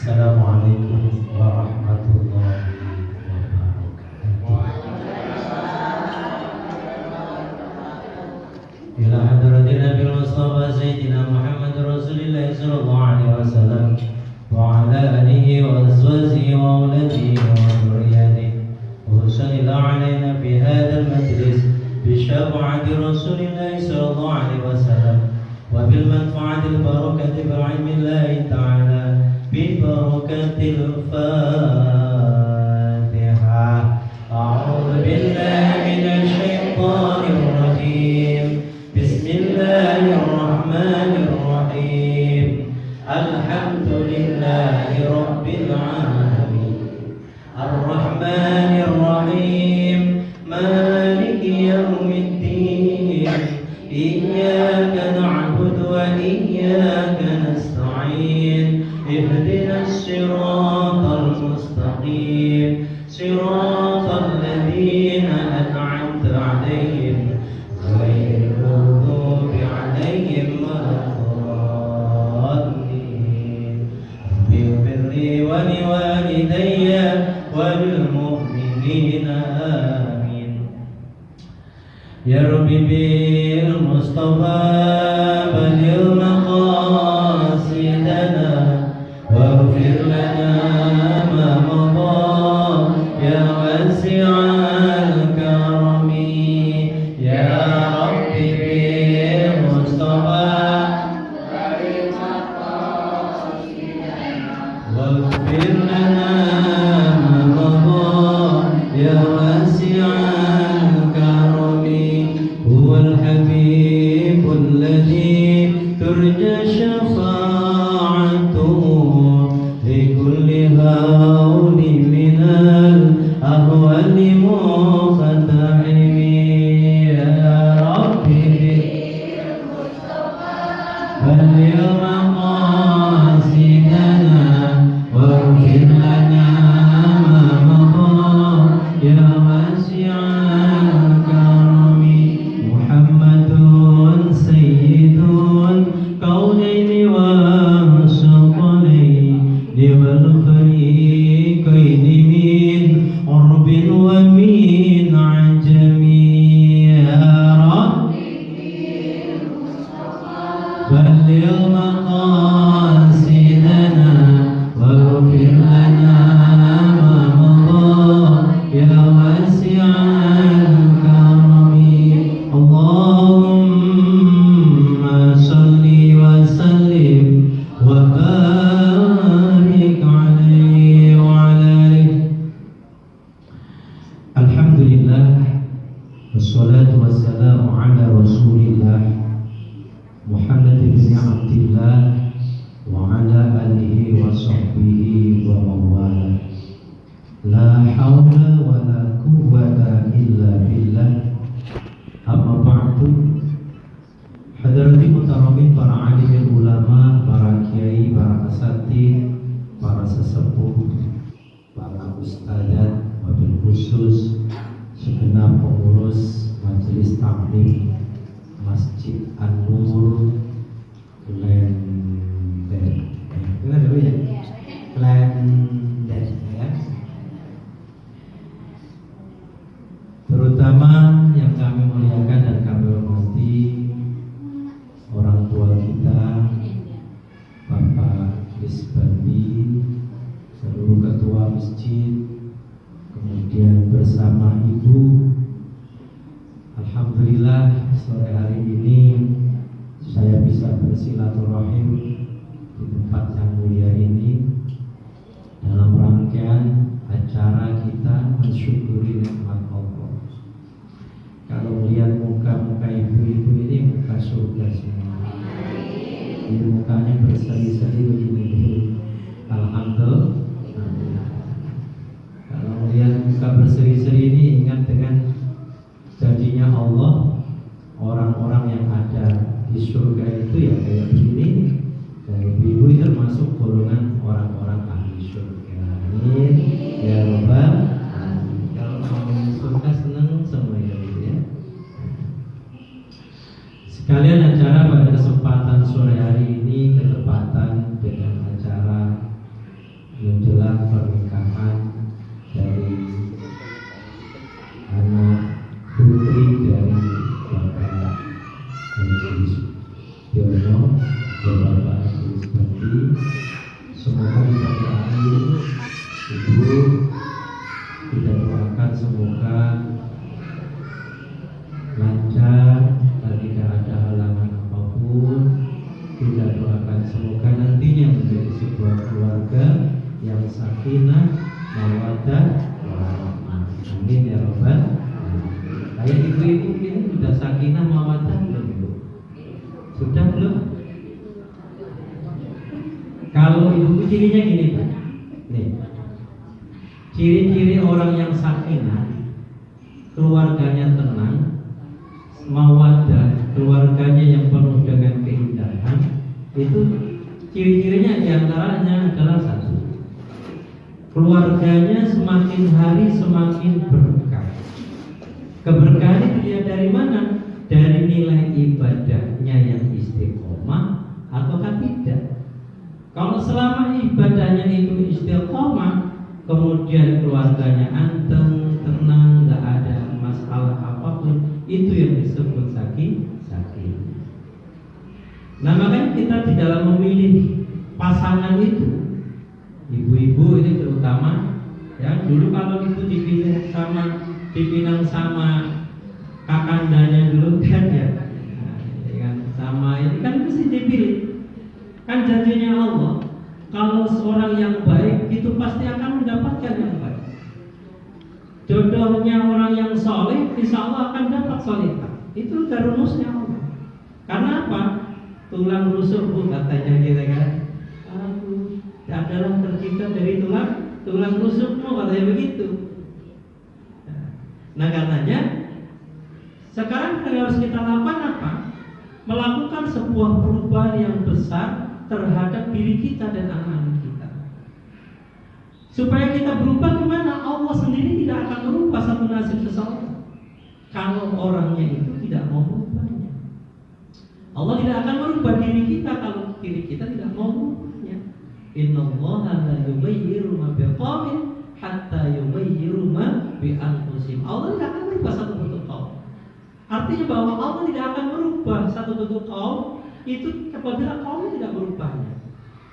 Assalamualaikum warahmatullahi wabarakatuh. Ila hadratin Nabil Mustafa Sayyidina Muhammad Rasulullah sallallahu alaihi wasallam wa ala alihi wa azwajihi wa auladihi wa dhurriyyatihi wa sallallahu alaina fi hadzal majlis bi syafa'ati Rasulillah sallallahu alaihi wasallam wa bil manfa'atil barakati bil ilmi ta'ala bi barakatil Fatihah. A'udzu billahi minasy syaithanir rajim. Bismillahirrahmanirrahim. Alhamdulillahi rabbil alamin. Ar-Rahmanir Rahim. Maliki yaumiddin. Iyyaka na'budu wa iyyaka nasta'in. Ihdinas siratal mustaqim. Siratal ladzina an'amta 'alaihim ghairil maghdubi 'alaihim waladdallin. Rabbighfirli wa liwalidayya wal mu'minina amin. Ya Rabbi bil Mustafa balil maqasidana waghfir lana ma madha ya wasi'al karami. Ya Rabbi bil Mustafa balil maqasidana waghfir lana ma madha ya wasi'al karami. Huwal habibul ladzi turja syafa'atuhu likulli hauli minal ahwali muqaddimi. Ya Rabbi balil maqasidana waghfir lana ma madha ya wasi'al karami. Muhammadun sayyidun kaunaini wa saqalaini wal fariqaini min urbin wa min ajami. Ya Rabbi balil maqasidana waghfir lana ma madha ya wasi'al karami. Allahumma salli wa sallim wa barik alaihi wa ala alihi. Alhamdulillah wassalatu wassalamu ala Rasulillah Muhammad bin Abdillah wa ala alihi wa sahbihi wa mawala. La hawla wa la quwwata illa billah. Amma ba'du. Hadrati mutaramin, para alim ulama, para kiai, para asatidz, para sesepuh, para ustadzat, wabil khusus segenap pengurus majelis taklim Masjid An-Nur Klenden. Dengar dulu ya. Klenden ya. Terutama yang kami muliakan dan kami hormati orang tua kita, Bapak Isbandi, seluruh ketua masjid, kemudian bersama Ibu. Alhamdulillah sore hari ini saya bisa bersilaturahim di tempat yang mulia ini dalam rangkaian acara kita mensyukuri nikmat Allah. Kalau melihat muka-muka ibu-ibu ini muka surga semua. Ini mukanya berseri-seri begini. Alhamdulillah. Kalau melihat muka berseri-seri ini, ingat dengan janjinya Allah, orang-orang yang ada di surga itu ya kayak begini. Dan ibu-ibu itu termasuk golongan orang-orang ahli surga. Amin ya Rabbal alamin. Kalau ngomongin surga senang semua ya. Sekalian acara pada kesempatan sore hari ini ketepatan dengan acara menjelang pernikahan dari anak putri dari Bapak Haji Yono dan Bapak Haji Bandi. Semoga bisa berakhir. Ibu, kita doakan semoga lancar dan tidak ada halangan apapun. Kita doakan semoga nantinya menjadi sebuah keluarga yang sakinah, mawaddah, warahmah. Amin ya rabbal alamin. Kayak ibu-ibu ini sudah sakinah, mawaddah belum ibu? Sudah belum? Kalau ibu cirinya gini Pak. Nih. Ciri-ciri orang yang sakinah, keluarganya tenang, mawaddah, keluarganya yang penuh dengan keindahan, itu ciri-cirinya diantaranya adalah satu, keluarganya semakin hari semakin berkah. Keberkahan itu dilihat dari mana? Dari nilai ibadahnya yang istiqomah ataukah tidak. Kalau selama ibadahnya itu istiqomah, kemudian keluarganya anteng, tenang, gak ada masalah apapun, itu yang disebut sakinah. Nah makanya kita di dalam memilih pasangan itu, ibu-ibu ini terutama, ya dulu kalau ibu dipinang sama kakandanya dulu kan ya, kan sama ini kan mesti dipilih. Kan janjinya Allah, kalau seorang yang baik itu pasti akan mendapatkan yang baik. Jodohnya orang yang soleh, insya Allah akan dapat solehah. Itu udah rumusnya Allah. Karena apa? Tulang rusuk bu katanya kita kan. Aku adalah tercipta dari tulang rusukmu katanya begitu. Nah katanya sekarang yang harus kita lakukan apa? Melakukan sebuah perubahan yang besar terhadap diri kita dan anak-anak kita. Supaya kita berubah gimana? Allah sendiri tidak akan merubah satu nasib seseorang kalau orangnya itu tidak mau merubahnya. Allah tidak akan merubah diri kita kalau diri kita tidak mau merubahnya. Innallaha la yughayyiru ma biqaumin hatta yughayyiru ma bi anfusihim. Allah tidak akan merubah satu bentuk kaum. Artinya bahwa Allah tidak akan merubah satu bentuk kaum itu apabila kaum tidak merubahnya.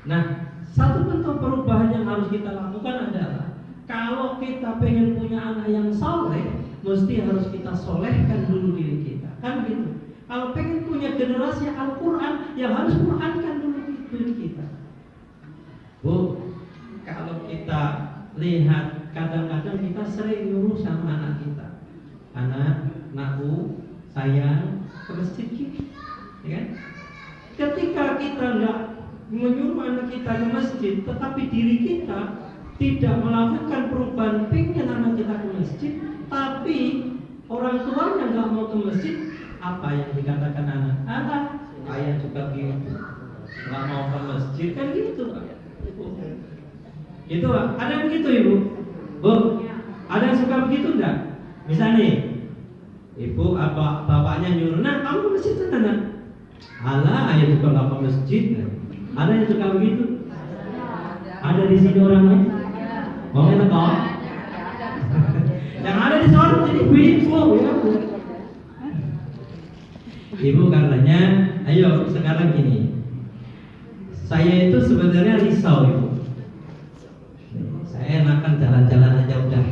Nah, satu bentuk perubahan yang harus kita lakukan adalah kalau kita pengen punya anak yang soleh, mesti harus kita solehkan dulu diri kita. Kan gitu. Kalau pengen punya generasi Al-Quran, ya harus Qurankan dulu diri kita. Bu, kalau kita lihat kadang-kadang kita sering nyuruh sama anak kita, anakku sayang ke masjid kita, ya kan? Ketika kita nggak menyuruh anak kita ke masjid, tetapi diri kita tidak melakukan perubahan pengen anak kita ke masjid, tapi orang tuanya nggak mau ke masjid, apa yang dikatakan anak? Ayah juga gitu, nggak mau ke masjid kan gitu, gitu ada yang begitu ibu, bu, ada yang suka begitu enggak? Misalnya nih, ibu apa bapaknya nyuruh, nah kamu ke masjid sana. Alah, ayah juga nggak ke masjid. Ada yang suka begitu? Ada di sini orangnya? Mau minta kau? Yang ada di sana jadi ibu, ya. Ibu katanya, ayo sekarang gini. Saya itu sebenarnya risau ibu. Saya enakan jalan-jalan aja udah.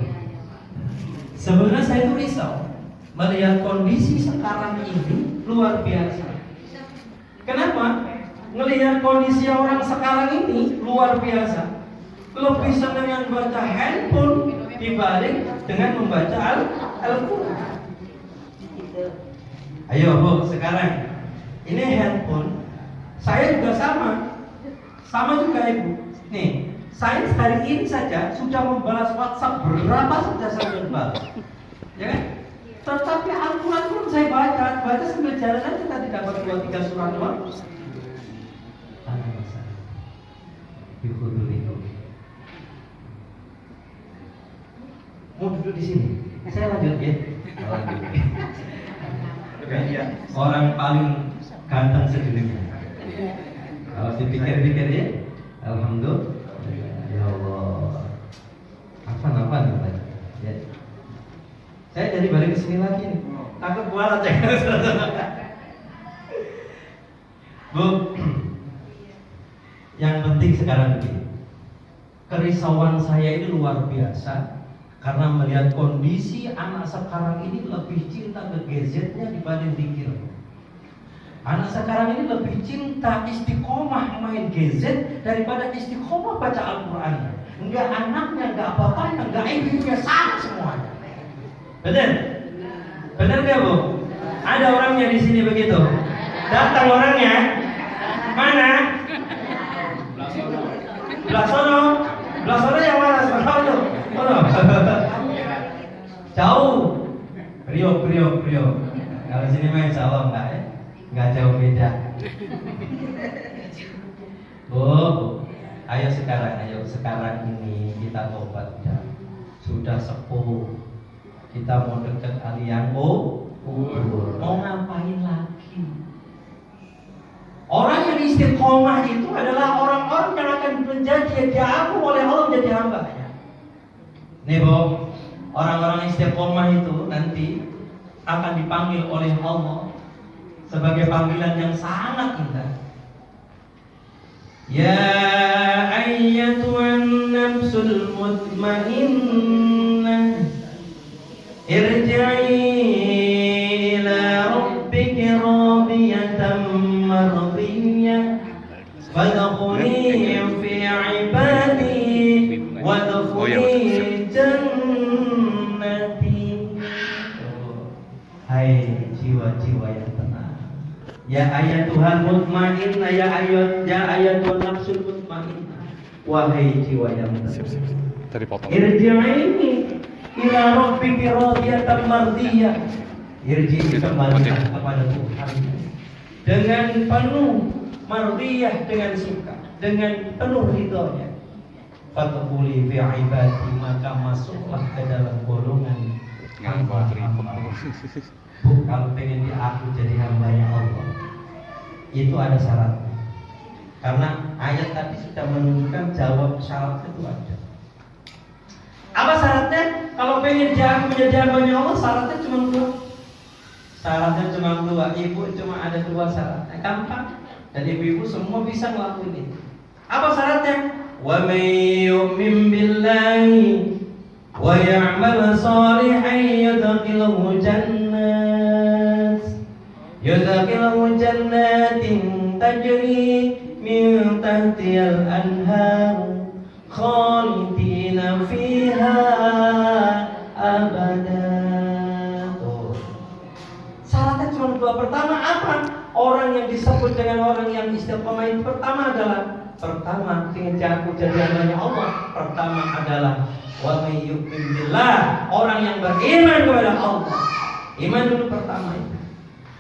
Sebenarnya saya itu risau melihat kondisi sekarang ini luar biasa. Kenapa? Melihat kondisi orang sekarang ini luar biasa. Lebih senang yang baca handphone dibanding dengan membaca Al-Quran. Ayo bu, sekarang ini handphone. Saya juga sama juga ibu. Nih, saya hari ini saja sudah membalas WhatsApp berapa saja saya balas, ya kan? Tetapi Al-Quran pun saya baca sambil jalan aja tadi dapat 2-3 surat doang. Ada masalah. Ibu dulu itu. Mau duduk di sini? Saya lanjut ya. Orang paling ganteng sedunia. Kalau dipikir-pikir ya, alhamdulillah. Ya. Ya Allah. Apa ya. Saya jadi balik ke sini lagi nih. Takut kualat ya. Bu, yang penting sekarang begini. Kerisauan saya ini luar biasa karena melihat kondisi anak sekarang ini lebih cinta ke gadgetnya dibanding zikir. Anak sekarang ini lebih cinta istiqomah main gadget daripada istiqomah baca Al-Quran. Enggak anaknya, enggak bapaknya, enggak ibunya, sama semuanya. Benar? Benar nggak Bu? Ada orangnya di sini begitu. Datang orangnya. Mana? Belah sono. Belah sono yang mana? Sono. Jauh. Priok. Kalau sini main Jawa enggak ya? Enggak jauh beda. Bu, ayo sekarang ini kita tobat ya. Sudah sepuh. Kita mau dekat kalian mau ngapain lagi? Orang yang istiqomah itu adalah orang-orang yang akan menjadi diaku oleh Allah menjadi hambanya. Nih Bu, orang-orang istiqomah itu nanti akan dipanggil oleh Allah sebagai panggilan yang sangat indah. Ya ayyatuhan nafsul mutmainnah irji'i ila rabbiki radiyatan mardiyah fadkhuli fi ibadi wadkhuli jannati. Hai jiwa-jiwa yang tenang. Ya ayatuhan mutmainnah, ya ayatuhan nafsul mutmainnah. Wahai jiwa yang tenang. Irji'i ila rabbiki radiyatan mardiyah. Irji'i kembalilah kepada Tuhan dengan penuh mardiyah, dengan suka, dengan penuh ridhonya. Fadkhuli fi ibadi, maka masuklah ke dalam golongan hamba-hamba. Bu, kalau pengen diaku jadi hambanya Allah, itu ada syaratnya. Karena ayat tadi sudah menunjukkan jawab syarat itu ada. Apa syaratnya? Kalau pengen diaku menjadi hambanya Allah, syaratnya cuma dua. Ibu cuma ada dua syaratnya. Gampang. Dan ibu-ibu semua bisa ngelakuin itu. Apa syaratnya? Wa may yu'min billahi wa ya'mal shalihan yudkhilhu jannatin tajri min tahtihal anhar khalidina fiha abada. Syaratnya cuma dua. Pertama apa? Orang yang disebut dengan orang yang istiqomah itu pertama ingin aku jadi hambanya Allah. Pertama adalah wa may yu'min billah, orang yang beriman kepada Allah. Iman dulu pertama itu.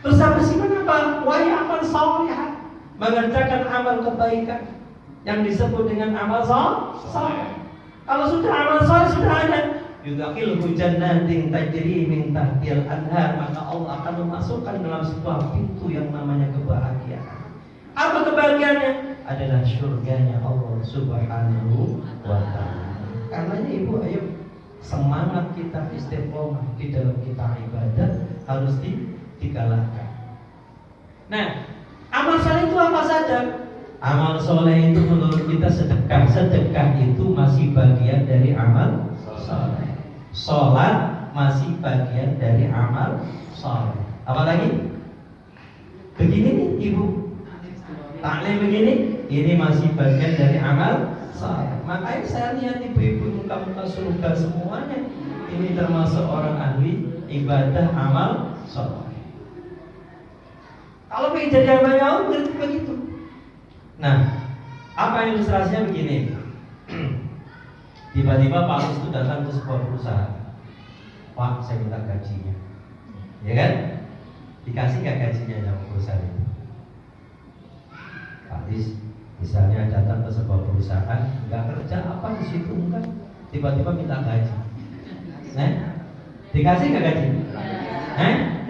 Terus habis iman apa? Wa ya'mal shalihan, mengerjakan amal kebaikan yang disebut dengan amal saleh. Kalau sudah amal saleh sudah ada, yudkhilhu jannatin tajri min tahtihal anhar, maka Allah akan memasukkan dalam sebuah pintu yang namanya kebahagiaan. Apa kebahagiaannya? Adalah surganya Allah Subhanahu wa ta'ala. Karenanya ibu, ayo semangat kita istiqomah di dalam kita ibadah harus digalakkan. Nah, amal soleh itu apa saja? Amal soleh itu menurut kita sedekah. Sedekah itu masih bagian dari amal soleh. Sholat masih bagian dari amal soleh. Apalagi? Begini nih ibu, taklim begini, ini masih bagian dari amal soleh. Makanya saya lihat ibu-ibu muka-muka surga semuanya, ini termasuk orang ahli ibadah amal soleh. Kalau ingin jadi hambanya Allah berarti begitu. Nah, apa ilustrasinya begini? Tiba-tiba Pak Lis itu datang ke sebuah perusahaan. Pak, saya minta gajinya. Ya kan? Dikasih gak gajinya sama perusahaan itu? Pak Lis misalnya datang ke sebuah perusahaan, nggak kerja apa di situ enggak, tiba-tiba minta gaji. Dikasih gak gaji?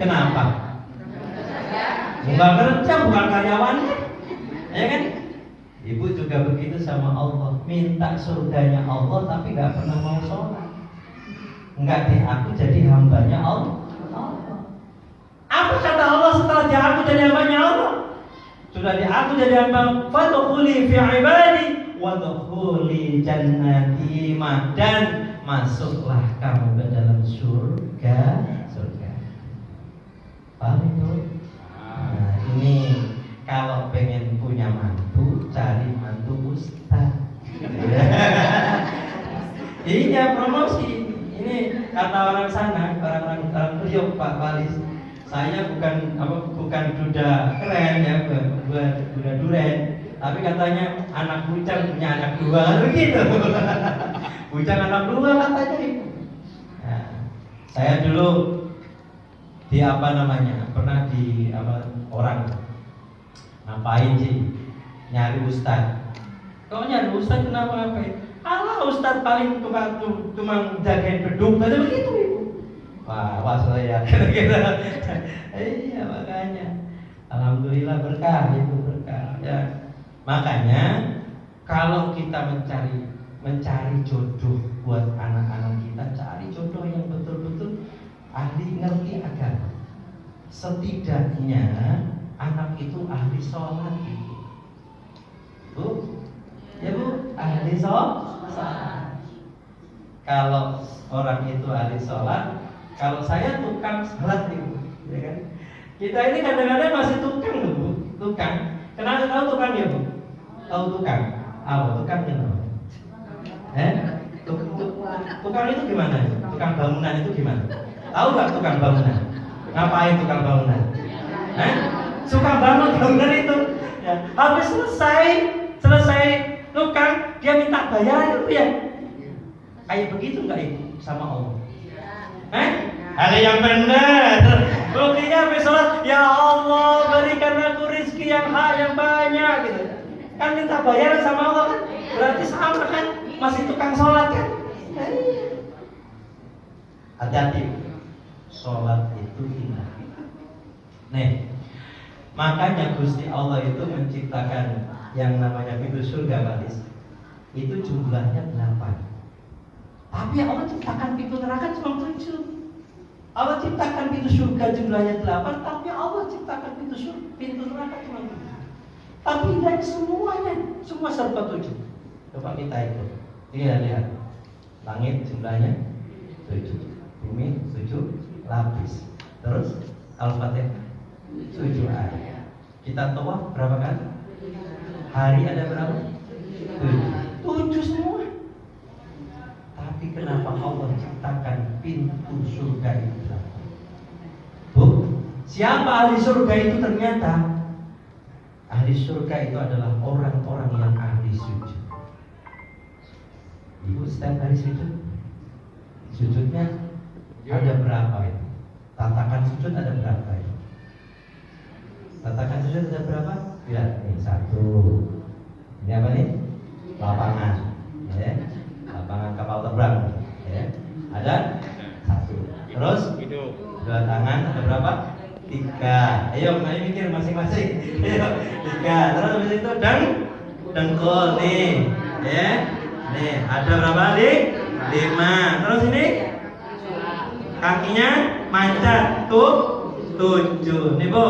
Kenapa? Enggak kerja, bukan karyawannya, ya kan? Ibu juga begitu sama Allah, minta surganya Allah tapi nggak pernah mau sholat. Nggak diaku jadi hambanya Allah. Apa kata Allah setelah diaku jadi hambanya Allah? Sudah diaku jadi hamba, fadkhuli fi ibadi wadkhuli jannati, dan masuklah kamu ke dalam surga. Paham itu? Nah, ini kalau pengen punya mantu, cari mantu ustaz. Iya, promosi. Ini kata orang sana, orang Priok, Pak Walis. Saya bukan duda keren ya, duda duren, tapi katanya anak bujang punya anak dua, begitu. Bujang anak dua katanya itu. Nah, saya dulu pernah di orang ngapain sih nyari ustad. Kau nyari ustad kenapa ngapain? Allah ustad paling cuma jagain beduk, tadi begitu ibu. Wah saya kira-kira. Iya makanya alhamdulillah berkah itu berkah ya. Makanya kalau kita mencari jodoh buat anak-anak kita, cari jodoh yang betul-betul ahli ngerti agama. Setidaknya anak itu ahli sholat itu. Bu, ya bu, ahli sholat. Kalau orang itu ahli sholat, kalau saya tukang sholat ibu, ya kan? Kita ini kadang-kadang masih tukang loh bu, tukang. Kenapa tahu tukang ya bu? Tahu tukang? Apa tukang itu? Tukang itu gimana? Tukang bangunan itu gimana? Tahu nggak tukang bangunan? Ngapain tukang bangunan? Suka bangun bangunan itu. Ya. Habis selesai tukang, dia minta bayaran itu ya. Kayak begitu nggak ibu sama Allah? Ada yang benar. Buktinya habis sholat, ya Allah berikan aku rezeki yang banyak gitu. Kan minta bayaran sama Allah kan? Berarti sama kan? Masih tukang sholat kan? Hati-hati. Sholat itu indah. Nih, makanya Gusti Allah itu menciptakan yang namanya pintu surga, Balis. Itu jumlahnya 8. Tapi Allah ciptakan pintu neraka cuma 7. Allah ciptakan pintu surga jumlahnya 8, tapi Allah ciptakan pintu neraka cuma 7. Tapi dari semuanya, semua serba 7. Coba kita ikut. Lihat. Langit jumlahnya 7, bumi 7 lapis. Terus Al-Fatihah 7 ayat. Kita tawaf berapa kali? Hari ada berapa? 7 semua. Tapi kenapa Allah ciptakan pintu surga itu? Bu, siapa ahli surga itu ternyata? Ahli surga itu adalah orang-orang yang ahli sujud. Ibu setiap hari sujud? Sujudnya ada berapa itu? Tatakan sujud ada berapa itu? Tatakan sujud ada berapa? Ya, ini 1. Ini apa nih? Lapangan, ya. Lapangan kapal terbang, ya. Ada 1. Terus 2 tangan ada berapa? 3. Ayo mikir masing-masing. Ayo 3. Terus habis itu dengkul nih, ya. Nih ada berapa nih? 5. Terus ini kakinya manjat tuh 7. Nih bu,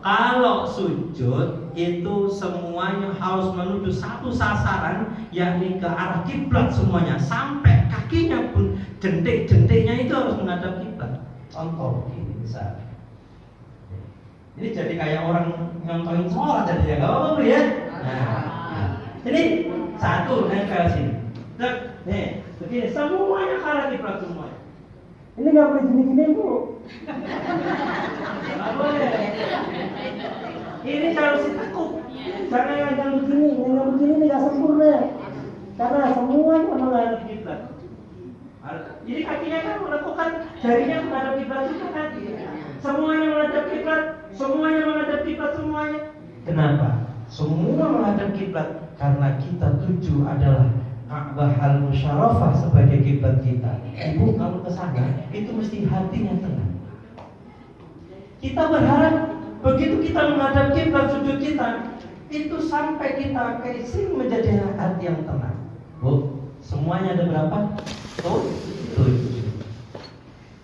kalau sujud itu semuanya harus menuju satu sasaran, yakni ke arah kiblat semuanya, sampai kakinya pun jentik-jentiknya itu harus menghadap kiblat. Contoh ini bisa. Ini jadi kayak orang nyontohin sholat jadi ya, nggak apa-apa ya. Nah, ini 1 nempel sini. Nih, begini semuanya ke arah kiblat semuanya. Ini nggak boleh gini-gini bu. Nggak boleh. Ini harus ditekuk. Karena yang begini nggak sempurna. Karena semuanya menghadap kiblat. Jadi kakinya kan melakukan jarinya menghadap kiblat juga kan. Semuanya menghadap kiblat, semuanya. Kenapa? Semua menghadap kiblat karena kita tuju adalah Ka'bah al-Musyarrafah sebagai kiblat kita. Ibu kalau ke sana itu mesti hatinya tenang. Kita berharap begitu kita menghadap kiblat sujud kita, Itu sampai kita keisi menjadi hati yang tenang. Bu, semuanya ada berapa? Tujuh.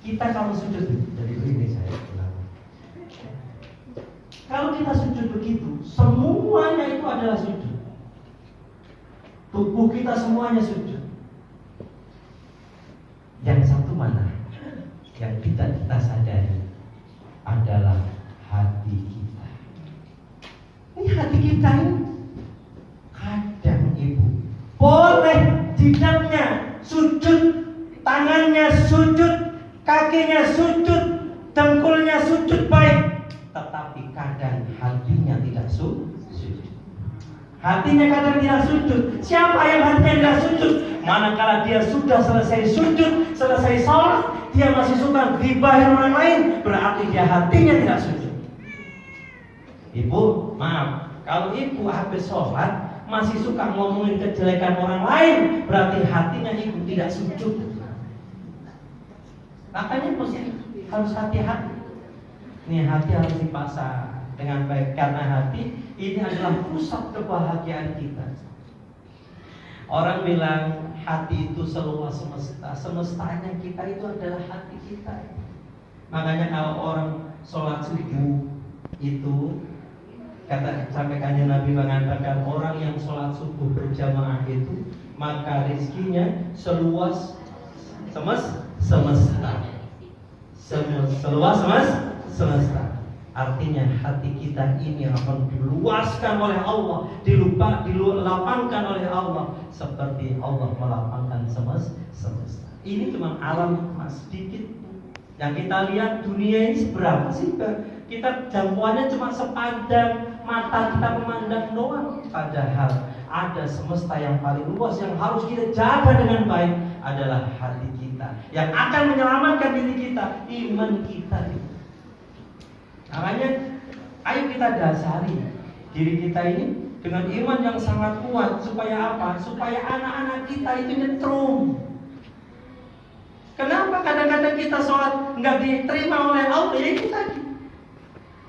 Kita kalau sujud, jadi begini saya bilang. Kalau kita sujud begitu, semuanya itu adalah sujud. Tubuh kita semuanya sujud. Yang satu mana? Yang kita sadari adalah hati kita. Ini hati kita ini kadang ibu boleh jidatnya sujud, tangannya sujud, kakinya sujud, dengkulnya sujud baik, tetapi kadang hatinya tidak sujud. Hatinya kadang tidak sujud. Siapa yang hatinya tidak sujud? Manakala dia sudah selesai sujud, selesai sholat, dia masih suka gibahin orang lain, berarti dia hatinya tidak sujud. Ibu, maaf, kalau ibu habis sholat masih suka ngomongin kejelekan orang lain, berarti hatinya ibu tidak sujud. Makanya harus hati-hati. Ini hati harus dipasang dengan baik, karena hati ini adalah pusat kebahagiaan kita. Orang bilang hati itu seluas semesta. Semestanya kita itu adalah hati kita. Makanya kalau orang sholat subuh itu, kata sampai kanjeng Nabi mengatakan, orang yang sholat subuh berjamaah itu, maka rezekinya seluas semesta. Seluas semesta. Artinya hati kita ini akan diluaskan oleh Allah, dilapangkan oleh Allah, seperti Allah melapangkan semesta. Ini cuma alam sedikit. Yang kita lihat dunia ini seberapa sih? Kita jangkauannya cuma sepanjang mata kita memandang doang. Padahal ada semesta yang paling luas yang harus kita jaga dengan baik, adalah hati kita, yang akan menyelamatkan diri kita, iman kita. Makanya ayo kita dasari diri kita ini dengan iman yang sangat kuat. Supaya apa? Supaya anak-anak kita itu nyetrum. Kenapa kadang-kadang kita sholat nggak diterima oleh Allah? Ya itu tadi.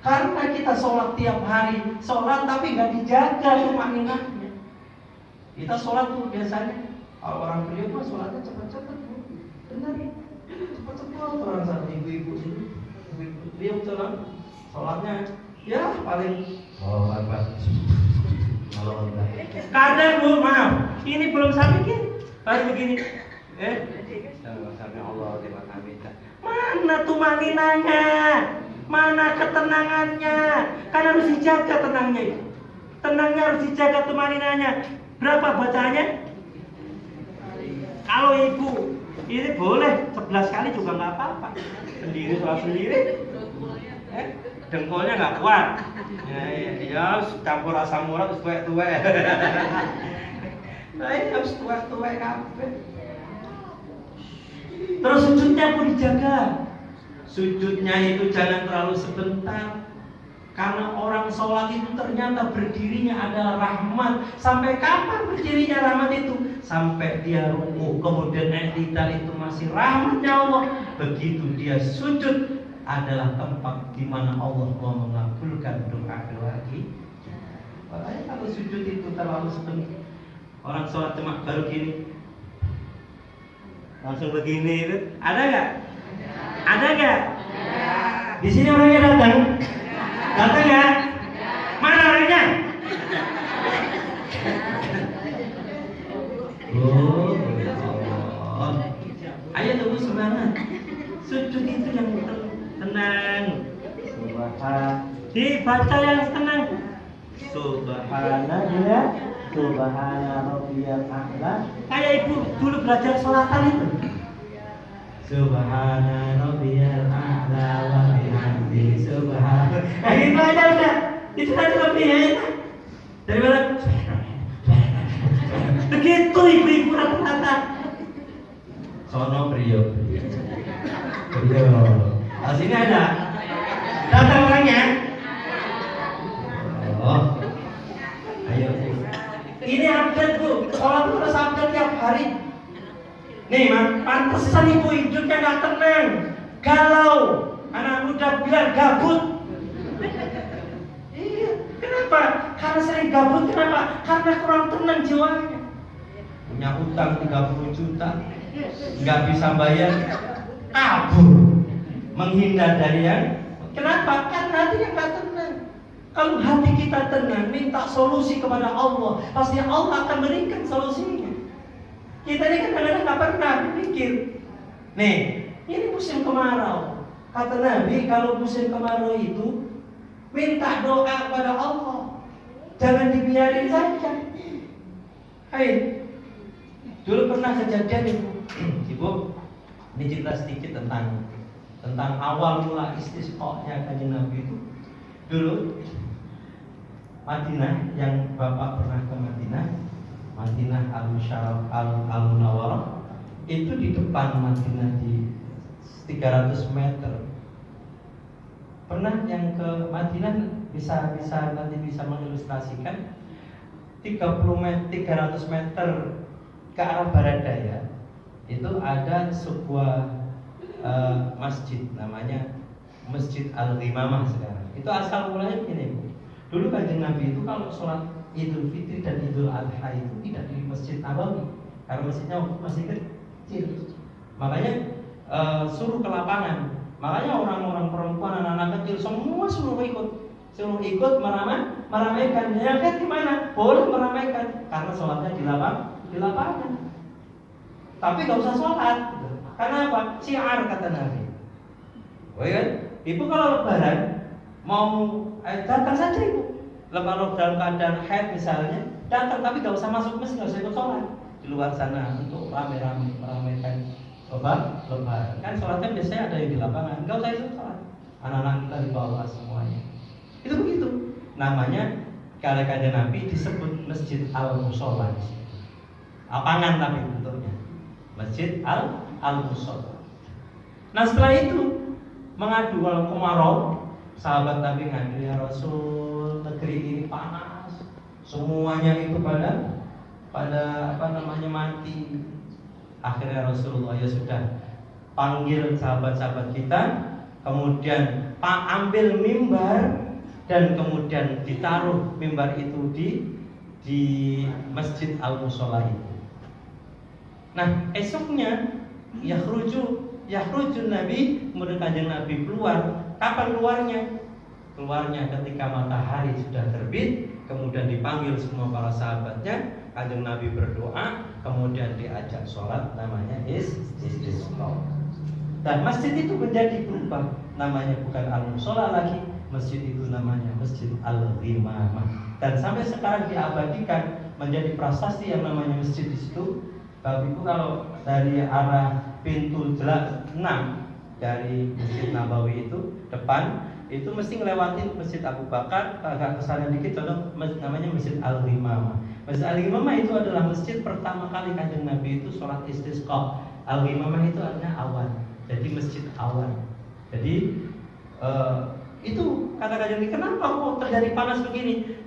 Karena kita sholat tiap hari, sholat tapi nggak dijaga tumaninahnya. Kita sholat tuh biasanya, kalau orang beliau mah sholatnya cepat-cepat, benar? Cepat-cepat orang sama ibu-ibu ini, beliau sholatnya ya paling kadang bu, maaf, ini belum sampai kan, baru begini. Mana tumaninahnya? Mana ketenangannya? Kan harus dijaga tenangnya itu. Tenangnya harus dijaga tumaninahnya. Berapa bacaannya? Kalau ibu ini boleh 11 kali juga nggak apa-apa. Sendiri sholat sendiri. Dengkulnya nggak kuat. Ya campur asam urat terus tuwek-tuwek. Nah ini harus tuwek-tuwek kabeh. Terus sujudnya pun dijaga. Sujudnya itu jangan terlalu sebentar. Karena orang sholat itu ternyata berdirinya adalah rahmat. Sampai kapan berdirinya rahmat itu? Sampai dia ruku, kemudian i'tidal itu masih rahmatnya Allah. Begitu dia sujud adalah tempat di mana Allah mau mengabulkan doa-doa kita. Makanya kalau sujud itu terlalu sebentar. Orang sholat cuma baru gini, langsung begini itu, ada nggak? Ada nggak? Di sini orangnya datang? Datang ya? Mana orangnya? Ayo tunggu semangat. Sujud itu yang tenang. Dibaca yang tenang. Subhanallah, Subhana Rabbiyal A'la. Kayak ibu dulu belajar sholatan itu. Subhana Rabbiyal A'la wa bihamdi subhana. Itu aja udah. Itu aja lebih enak. Daripada begitu ibu-ibu rata-rata. Sono Priyo. Sini ada. Datang orangnya. Oh. Ayo. Ini update bu. Sholat itu harus update tiap hari. Nih, pantesan ibu hidupnya nggak tenang, galau, anak muda bilang gabut. Iya, kenapa? Karena sering gabut. Kenapa? Karena kurang tenang jiwanya. Punya utang 30 juta, nggak bisa bayar, kabur, menghindar dari yang. Kenapa? Karena hatinya nggak tenang. Kalau hati kita tenang, minta solusi kepada Allah, pasti Allah akan berikan solusinya. Kita ini kadang-kadang nggak pernah berpikir. Nih, ini musim kemarau. Kata Nabi, kalau musim kemarau itu minta doa kepada Allah, jangan dibiarin saja. Hai, dulu pernah kejadian ibu, ini cerita sedikit tentang awal mula istisqanya Kanjeng Nabi itu. Dulu Madinah, yang Bapak pernah ke Madinah Al-Syaraf Al-Munawwarah, itu di depan Madinah di 300 meter. Pernah yang ke Madinah bisa nanti bisa mengilustrasikan 300 meter ke arah barat daya itu ada sebuah masjid, namanya Masjid Al-Ghimamah sekarang. Itu asal mulanya begini, Bu. Dulu Kanjeng Nabi itu kalau sholat Idul Fitri dan Idul Adha itu tidak di Masjid Nabawi, karena masjidnya masih kecil. Makanya suruh ke lapangan. Makanya orang-orang perempuan, anak-anak kecil semua suruh ikut meramaikan. Yang kan gimana? Boleh meramaikan karena sholatnya di lapangan. Tapi gak usah sholat. Karena apa? Syiar kata Nabi. Oh iya, ibu kalau lebaran mau datang saja ibu. Kalau dalam keadaan haid misalnya, datang tapi gak usah masuk masjid, gak usah ikut sholat di luar sana untuk rame-rame meramaikan lebaran. Kan sholatnya biasanya ada yang di lapangan, gak usah ikut sholat. Anak-anak kita dibawa semuanya. Itu begitu. Namanya kalau Kanjeng Nabi disebut Masjid Al-Musolla. Lapangan tapi bentuknya. Masjid Al-Musolla. Nah setelah itu mengadu kalau kemarau, sahabat Nabi ngadu, ya Rasul, negeri ini panas, semuanya itu pada mati. Akhirnya Rasulullah ya sudah panggil sahabat-sahabat kita, kemudian ambil mimbar dan kemudian ditaruh mimbar itu di Masjid Al-Musolla itu. Nah esoknya Yakhrujun Nabi, kemudian Kanjeng Nabi keluar. Kapan keluarnya? Keluarnya ketika matahari sudah terbit, kemudian dipanggil semua para sahabatnya. Kanjeng Nabi berdoa, kemudian diajak sholat, namanya istisqa. Dan masjid itu menjadi berubah, namanya bukan Al-Musolla lagi, masjid itu namanya Masjid Al-Ghimamah. Dan sampai sekarang diabadikan menjadi prasasti yang namanya masjid di situ. Bapak Ibu kalau dari arah pintu 6 dari Masjid Nabawi itu depan itu mesti ngelewatin Masjid Abu Bakar, agak kesana dikit contoh namanya Masjid Al-Ghimamah. Masjid Al-Ghimamah itu adalah masjid pertama kali Kanjeng Nabi itu sholat istisqa. Al-Ghimamah itu artinya awan, jadi masjid awan. Jadi itu kata Kanjeng Nabi, kenapa kok terjadi panas begini?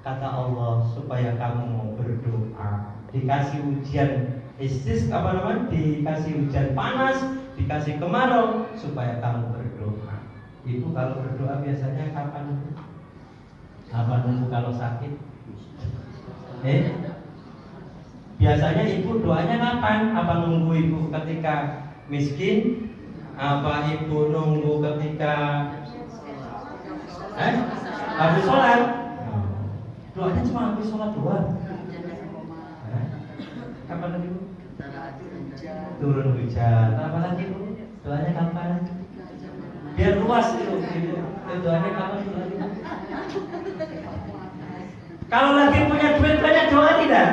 Kata Allah, supaya kamu mau berdoa. Dikasih ujian dikasih hujan panas, dikasih kemarau, supaya kamu berdoa. Ibu kalau berdoa biasanya kapan? Apa nunggu kalau sakit? Biasanya ibu doanya kapan? Apa nunggu ibu ketika miskin? Apa ibu nunggu ketika habis sholat? Doanya cuma habis sholat doang. Kapan lagi bu? Turun hujan. Apa lagi bu? Doanya kapan? Biar luas itu. Doanya kapan lagi? Kalau lagi punya duit banyak doa tidak?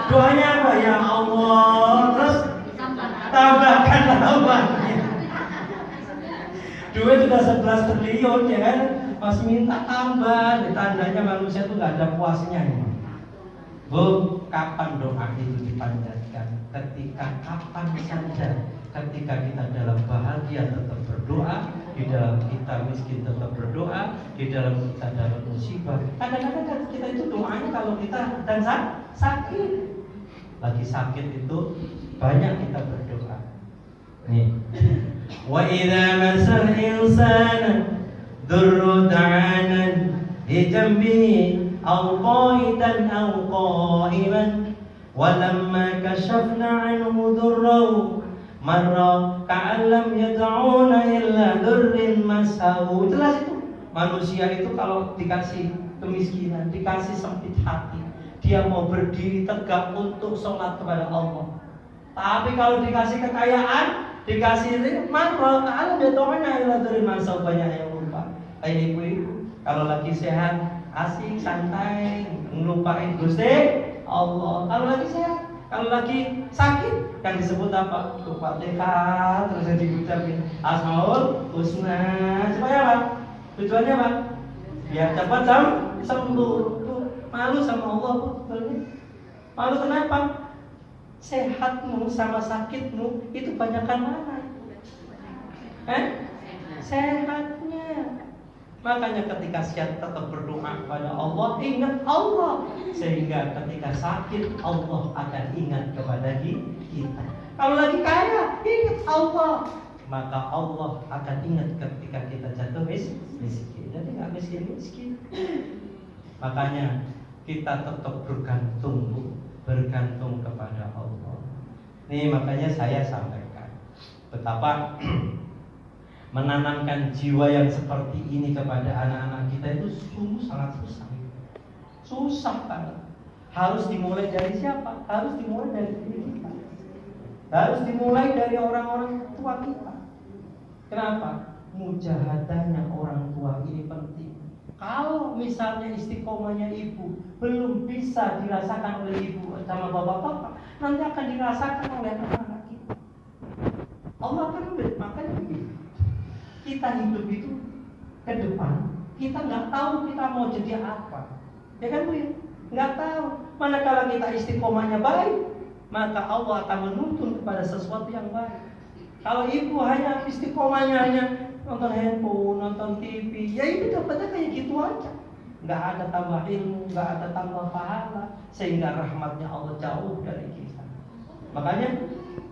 Doanya apa? Ya Allah, terus tambahkan lawannya. Duit sudah 11 triliun ya kan? Masih minta tambah. Tandanya manusia itu nggak ada puasnya ya. Bu, kapan doa itu dipanjatkan? Ketika kapan saja. Ketika kita dalam bahagia tetap berdoa, di dalam kita miskin tetap berdoa, di dalam kita dalam musibah. Kadang-kadang kita itu doanya kalau kita dan sakit. Lagi sakit itu banyak kita berdoa. Nih. Wa idza masal insana dzurru da'ana di jambi au qaidan au qaiman walamma kashafna anhu durrahu marra ka'an lam yad'una illa durrin masahu. Jelas itu. Manusia itu kalau dikasih kemiskinan, dikasih sempit hati, dia mau berdiri tegak untuk sholat kepada Allah. Tapi kalau dikasih kekayaan, dikasih marra ka'an lam yad'una illa durrin masahu, banyak yang lupa. Kayak ibu-ibu kalau lagi sehat asik santai ngelupain Gusti Allah. Kalau lagi sehat, kalau lagi sakit yang disebut apa? Fatihah terus yang diucapin Asmaul Husna. Supaya apa? Tujuannya apa? Biar cepat sembuh. Malu sama Allah betul. Malu kenapa? Sehatmu sama sakitmu itu banyakan mana? Sehatnya. Makanya ketika sehat tetap berdoa kepada Allah, ingat Allah. Sehingga ketika sakit Allah akan ingat kepada kita. Kalau lagi kaya, ingat Allah. Maka Allah akan ingat ketika kita jatuh miskin. Jadi nggak miskin. Makanya kita tetap bergantung kepada Allah. Nih makanya saya sampaikan betapa menanamkan jiwa yang seperti ini kepada anak-anak kita itu sungguh sangat susah. Susah banget. Harus dimulai dari siapa? Harus dimulai dari diri kita. Harus dimulai dari orang-orang tua kita. Kenapa? Mujahadahnya orang tua ini penting. Kalau misalnya istiqomahnya ibu belum bisa dirasakan oleh ibu sama bapak-bapak, nanti akan dirasakan oleh anak-anak kita. Allah akan makanya begini. Kita hidup itu ke depan, kita nggak tahu kita mau jadi apa, ya kan Bu ya? Nggak tahu. Manakala kita istiqomahnya baik, maka Allah akan menuntun kepada sesuatu yang baik. Kalau ibu hanya istiqomahnya hanya nonton handphone, nonton TV, ya itu dapatnya kayak gitu aja. Nggak ada tambah ilmu, nggak ada tambah pahala, sehingga rahmatnya Allah jauh dari kita. Makanya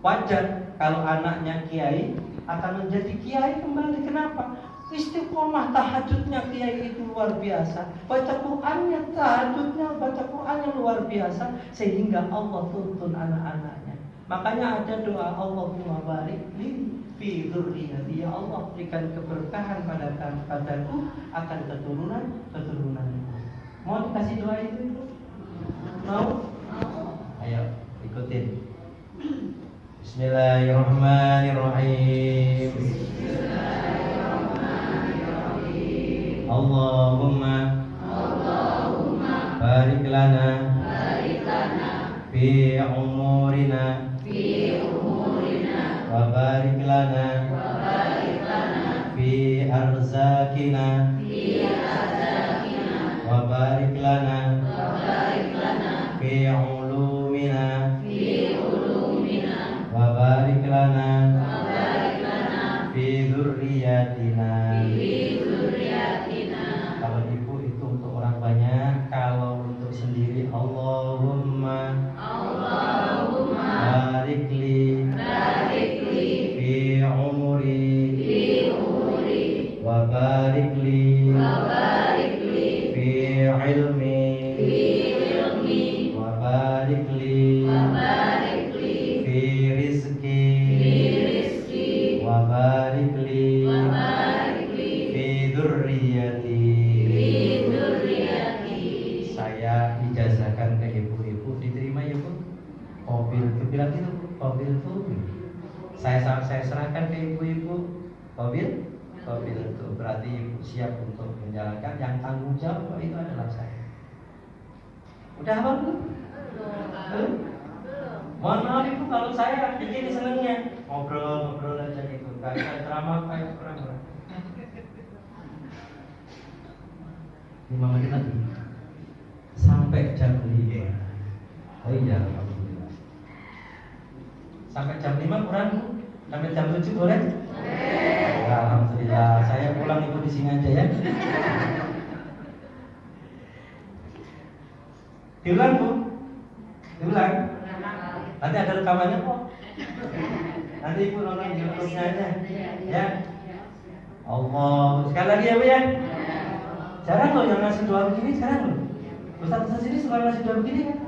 wajar kalau anaknya kiai akan menjadi kiai kembali. Kenapa? Istiqomah tahajudnya kiai itu luar biasa. Baca Qur'annya, tahajudnya, baca Qur'annya luar biasa. Sehingga Allah tuntun anak-anaknya. Makanya ada doa Allahumma barik li fi dzurriyyati. Ya Allah berikan keberkahan padaku akan keturunan. Mau dikasih doa itu? Mau? Ayo ikutin. Bismillahirrahmanirrahim. Allahumma barik lana fi umurina wa barik lana fi arzakina wa barik lana fi ulumina wa barik lana fi dzurriyyatina. Kalau ibu itu untuk orang banyak, kalau untuk sendiri Allahumma barik li fi umuri wa barik li fi ilmi wa barik li fi rizki wa barik li fi dzurriyyati. Saya ijazahkan ke ibu-ibu, diterima ya Bu? Mobil itu bilang itu, mobil itu saya serahkan ke ibu-ibu. Mobil itu berarti ibu siap untuk menjalankan, yang tanggung jawab itu adalah saya. Udah apa belum? Mohon maaf ibu kalau saya begini senengnya ngobrol aja gitu, kayak drama kayak orang-orang. 5 menit lagi sampai jam 5. Oh iya, alhamdulillah. Sampai jam 5 kurang? Sampai jam 7 boleh? Ya, alhamdulillah. Saya pulang ibu di sini aja ya. Diulang Bu? Diulang? Nanti ada rekamannya kok. Nanti ibu nonton YouTube-nya aja. Ya. Allah. Sekali lagi ya Bu ya. Jarang loh yang ngasih doa begini, jarang loh. Ustaz sini suka ngasih doa begini kan?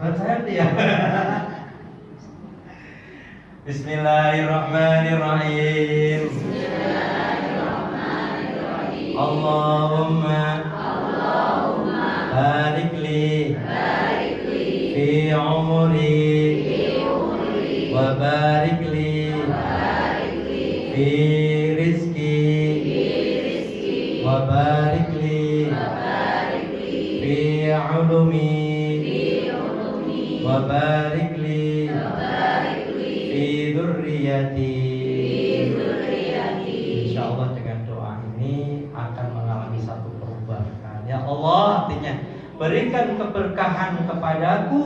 Baru saya ngerti ya. Bismillahirrahmanirrahim. Allahumma barik li fi umri wa barik li fi rizki wa barik li fi ulumi wa barik li fi dzurriyyati. Insyaallah dengan doa ini akan mengalami satu perubahan. Ya Allah, artinya berikan keberkahan kepadaku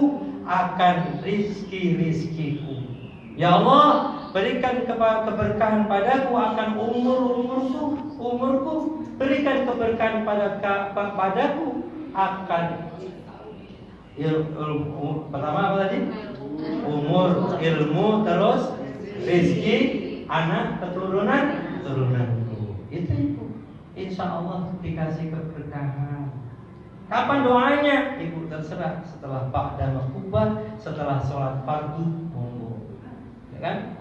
akan rizki-rizkiku. Ya Allah, berikan keberkahan padaku akan umurku. Berikan keberkahan padaku akan pertama apa tadi? Umur, ilmu, terus rizki, anak, turunanku. Itu. Insya Allah dikasih keberkahan. Kapan doanya? Ibu terserah. Setelah ba'da makubah, setelah sholat fardu, ya kan?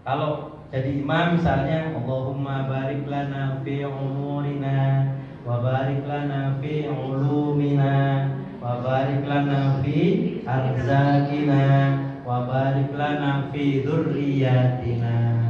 Kalau jadi imam misalnya, Allahumma barik lana fi umurina wa barik lana fi ulumina wa barik lana fi arzakina wa barik lana fi dzurriyyatina.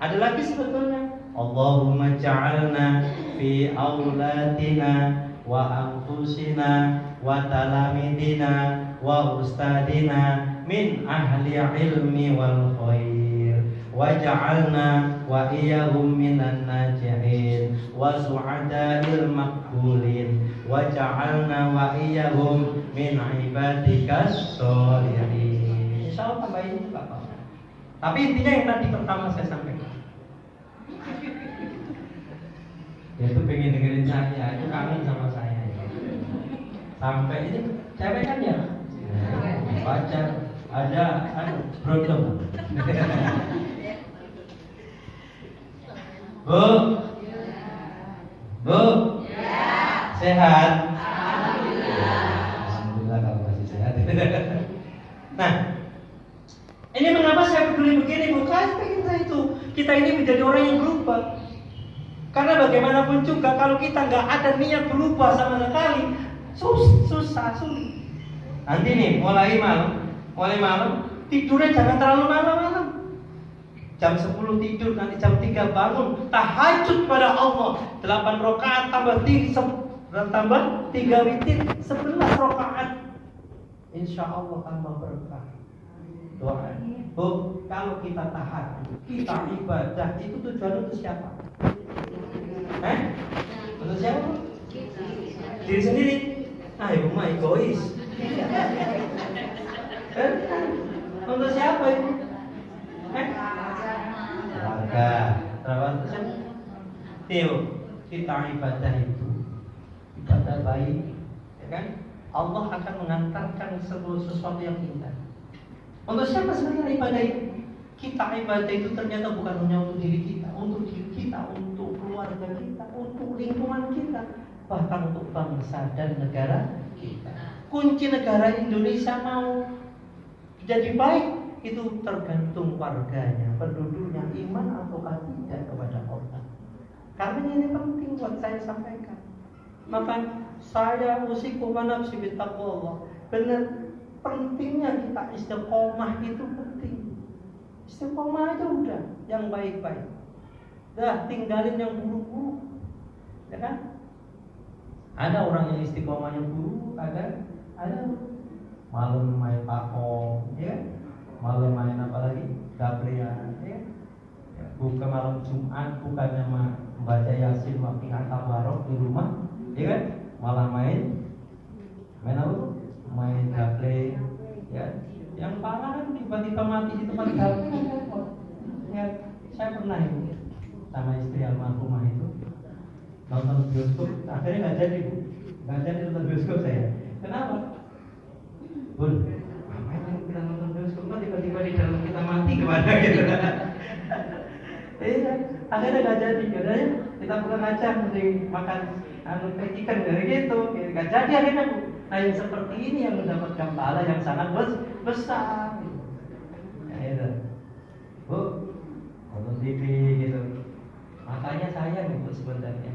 Ada lagi sebetulnya, Allahumma ja'alna fi auladina wa anfusina wa talamidina wa ustadina min ahli ilmi wal khair waj'alna wa iyyahum minan najihin wa su'adail maqbulin waj'alna wa iyyahum min ibadikas sholihin. Insyaallah tambahin juga Pak. Tapi intinya yang tadi pertama saya sampaikan, yaitu pengen dengerin saya, itu kangen sama saya ya. Sampai ini cewek kan ya, pacar ada brodom. Bu, sehat? Alhamdulillah kalau masih sehat. Nah, ini mengapa saya peduli begini, Bu? Saya pengen itu kita ini menjadi orang yang berubah. Karena bagaimanapun juga kalau kita nggak ada niat berubah sama sekali, susah, sulit. Nanti nih mulai malam tidurnya jangan terlalu malam. Jam 10 tidur, nanti jam 3 bangun tahajud pada Allah 8 rakaat tambah 3 witir 11 rakaat. Insya Allah tambah berkah. Doa. Bu, kalau kita tahajud, kita ibadah, itu tujuan untuk siapa? Untuk siapa? Diri sendiri. Ah, ibu mah egois. Untuk siapa itu? Keluarga. Terus siapa? Tio, kita ibadah itu ibadah baik, ya kan? Allah akan mengantarkan sesuatu yang indah. Untuk siapa sebenarnya ibadah itu? Kita ibadah itu ternyata bukan hanya untuk diri kita, untuk keluarga kita, untuk lingkungan kita, bahkan untuk bangsa dan negara kita. Kunci negara Indonesia mau jadi baik itu tergantung warganya, penduduknya iman ataukah tidak kepada Allah. Karena ini penting buat saya sampaikan. Maka saya usikum wa nafsi bittaqwallah. Benar pentingnya kita istiqomah itu penting. Istiqomah aja udah yang baik-baik. Dah tinggalin yang buruk-buruk. Ya kan? Ada orang yang istiqomah yang buruk, ada malam main pakong, ya. Malam main apa lagi? Gabriel, ya. Bukan malam Jumat, bukannya membaca Yasin, makin tabarok di rumah, ya kan? Malah main apa? Main gaple, ya. Yang parah kan tiba-tiba mati di tempat gaple. Ya, saya pernah itu sama istri almarhumah itu nonton bioskop, akhirnya nggak jadi nonton bioskop saya. Kenapa? Bun, ngapain kita nonton bioskop? Tiba-tiba di dalam kita mati kemana gitu? Iya, akhirnya nggak jadi. Katanya kita pulang aja, mending makan petikan dari gitu, nggak jadi akhirnya Bu. Nah yang seperti ini yang mendapatkan pahala yang sangat besar. Ya, itu. Bu, nonton TV gitu. Makanya saya nih Bu sebenarnya.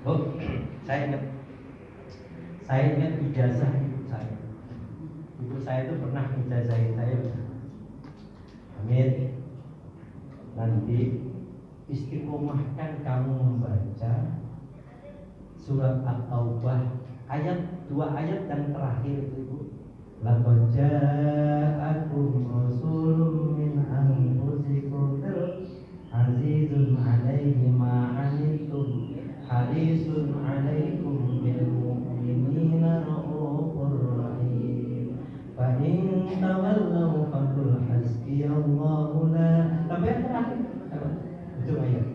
Bu, saya ingat ijazah ibu saya. Ibu saya itu pernah ijazahin saya. Amin. Nanti istiqomahkan kamu membaca surat At-Taubah ayat 2 ayat yang terakhir itu Ibu. Laqad ja'akum rasulun min anfusikum azizun 'alaihi ma 'anittum harisun 'alaikum bil mu'minina raufur rahim. Fa in tawallaw faqul hasbiyallahu la. Sampai yang terakhir. Itu ayat.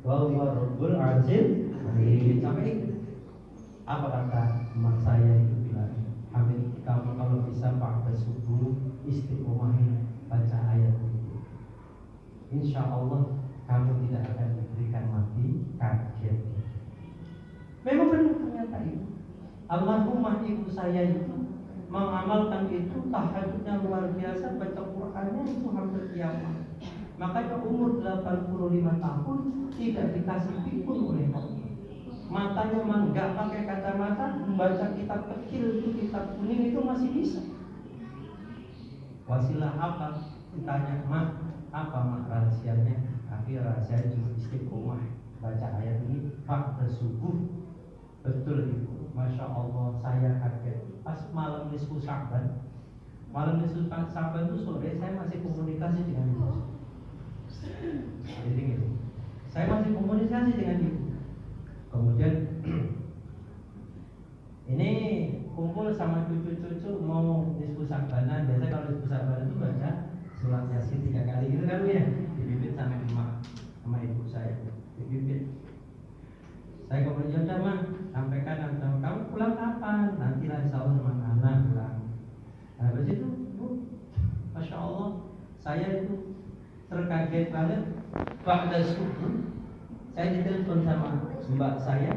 Wa huwa rabbul 'arsyil azim. Sampai apa kata emak saya itu bilang, Amin, kamu kalau bisa pada subuh istiqomahin baca ayat itu. Insya Allah kamu tidak akan diberikan mati kaget. Memang benar ternyata itu. Allahumma ibu saya itu mengamalkan itu, tahajudnya luar biasa, baca Qur'annya itu hampir kiamat. Makanya umur 85 tahun tidak dikasih pikun oleh Allah. Matanya memang nggak pakai kacamata, membaca kitab kecil itu, kitab kuning itu masih bisa. Wasilah apa? Ditanya, Mak, apa mak rahasianya? Akhir rahasianya cuma istiqomah baca ayat ini pada subuh. Betul Ibu, Masya Allah saya kaget. Pas malam nisfu Sya'ban, malam nisfu Sya'ban itu sore saya masih komunikasi dengan Ibu. Jadi gitu, saya masih komunikasi dengan Ibu. Kemudian ini kumpul sama cucu-cucu mau nisfu Sya'banan. Biasanya kalau nisfu Sya'ban itu baca surat Yasin 3 kali gitu kan ya, dibimbing sama emak, sama ibu saya, dibimbing. Saya kemudian udah mah sampaikan, kamu pulang kapan? Nantilah insya Allah sama anak pulang. Nah habis itu Bu, Masya Allah saya itu terkaget banget. Pada subuh saya ditelepon sama mbak saya,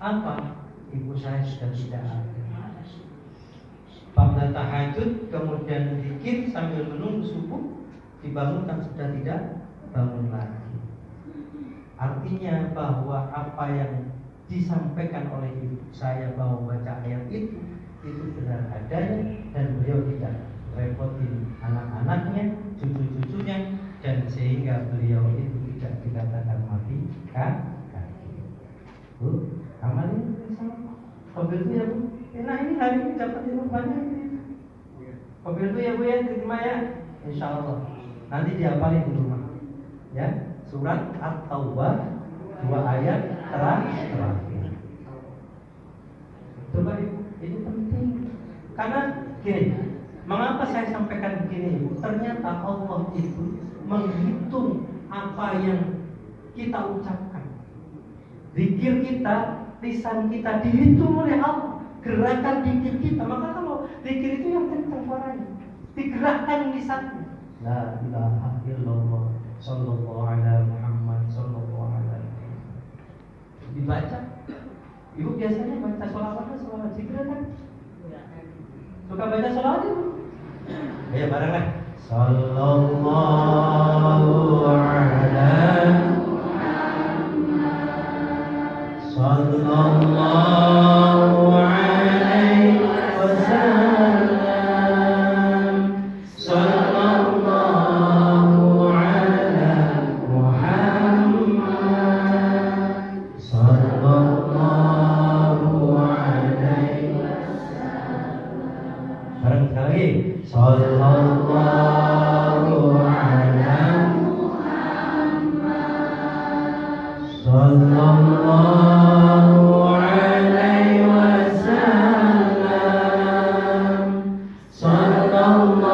apa? Ibu saya sudah tidak ada. Pada tahajud kemudian zikir sambil menunggu subuh, dibangunkan sudah tidak bangun lagi. Artinya bahwa apa yang disampaikan oleh ibu saya bahwa baca ayat itu benar adanya, dan beliau tidak repotin anak-anaknya, cucu-cucunya, dan sehingga beliau itu tidak dikatakan mati kan? Bu, amalin sama mobil itu ya Bu. Nah ini hari ini dapat ilmu banyak ini. Mobil itu ya Bu ya, terima ya. Insya Allah nanti dihafalin di rumah. Ya, surat At-Taubah 2 ayat terakhir. Coba Ibu, ini penting. Karena gini, mengapa saya sampaikan begini Ibu? Ternyata Allah itu menghitung apa yang kita ucapkan. Zikir kita, lisan kita dihitung oleh Allah. Gerakan zikir kita. Maka kalau zikir itu yang kencang suaranya, digerakkan lisannya. La ilaha illallah sallallahu ala Muhammad sallallahu ala dibaca. Ibu biasanya baca sholawat zikir kan? Suka baca sholawat Ibu? Ayo bareng lah. Sallallahu ala sallallahu alaihi wasallam. Sallallahu ala Muhammad sallallahu alaihi wasallam. Bareng sekali. Sallallahu ala Muhammad sallallahu sallallahu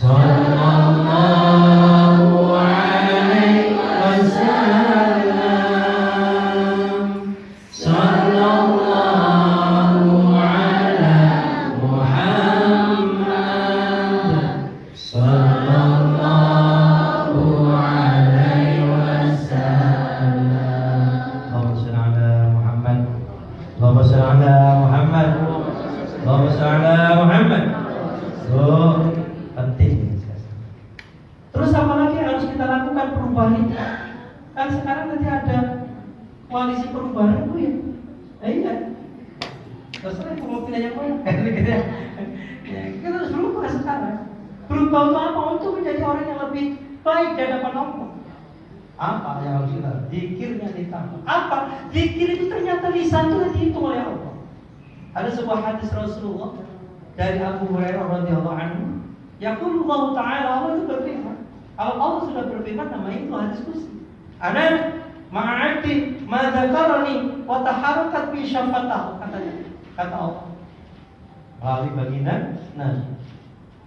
Sallallahu alaihi wasallam. Sallallahu ala Muhammad. Sallallahu alaihi wasallam. Allahumma shalli ala Muhammad. Allahumma shalli ala Muhammad. Allahumma shalli ala Muhammad. Oh, penting. Terus apa lagi yang harus kita lakukan perubahan itu? Kan sekarang nanti ada koalisi perubahan itu ya. Iya. Terserah mau pilih yang mana. Ya, kita harus berubah sekarang. Berubah untuk apa? Untuk menjadi orang yang lebih baik di hadapan Allah. Apa yang harus kita? Zikirnya ditambah. Apa? Zikir itu ternyata lisan itu dihitung oleh Allah. Ada sebuah hadis Rasulullah dari Abu Hurairah radhiyallahu anhu. Yaqulullah ta'ala, Allah itu berfirman. Kalau Allah sudah berfirman, namanya itu hadis kursi. Ana ma'ati ma dzakarani wa taharakat bi syafatahu, kata Allah. Melalui baginda Nabi.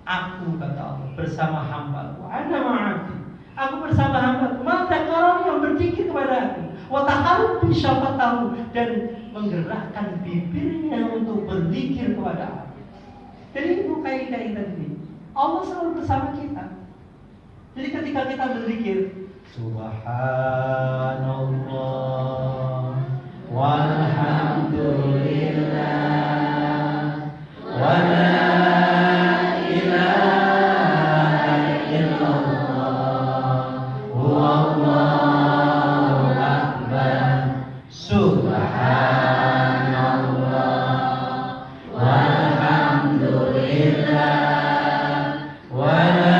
Aku, kata Allah, bersama hamba-Ku. Ana ma'ati. Aku bersama hamba-Ku. Ma dzakarani, yang berzikir kepada Aku. Wa taharakat bi syafatahu, dan menggerakkan bibirnya untuk berzikir kepada Aku. Jadi itu kaidah tadi. Allah selalu bersama kita. Jadi ketika kita berzikir, Subhanallah walhamdulillah wa la ilaha illallah wallahu akbar. Subhanallah walhamdulillah wa la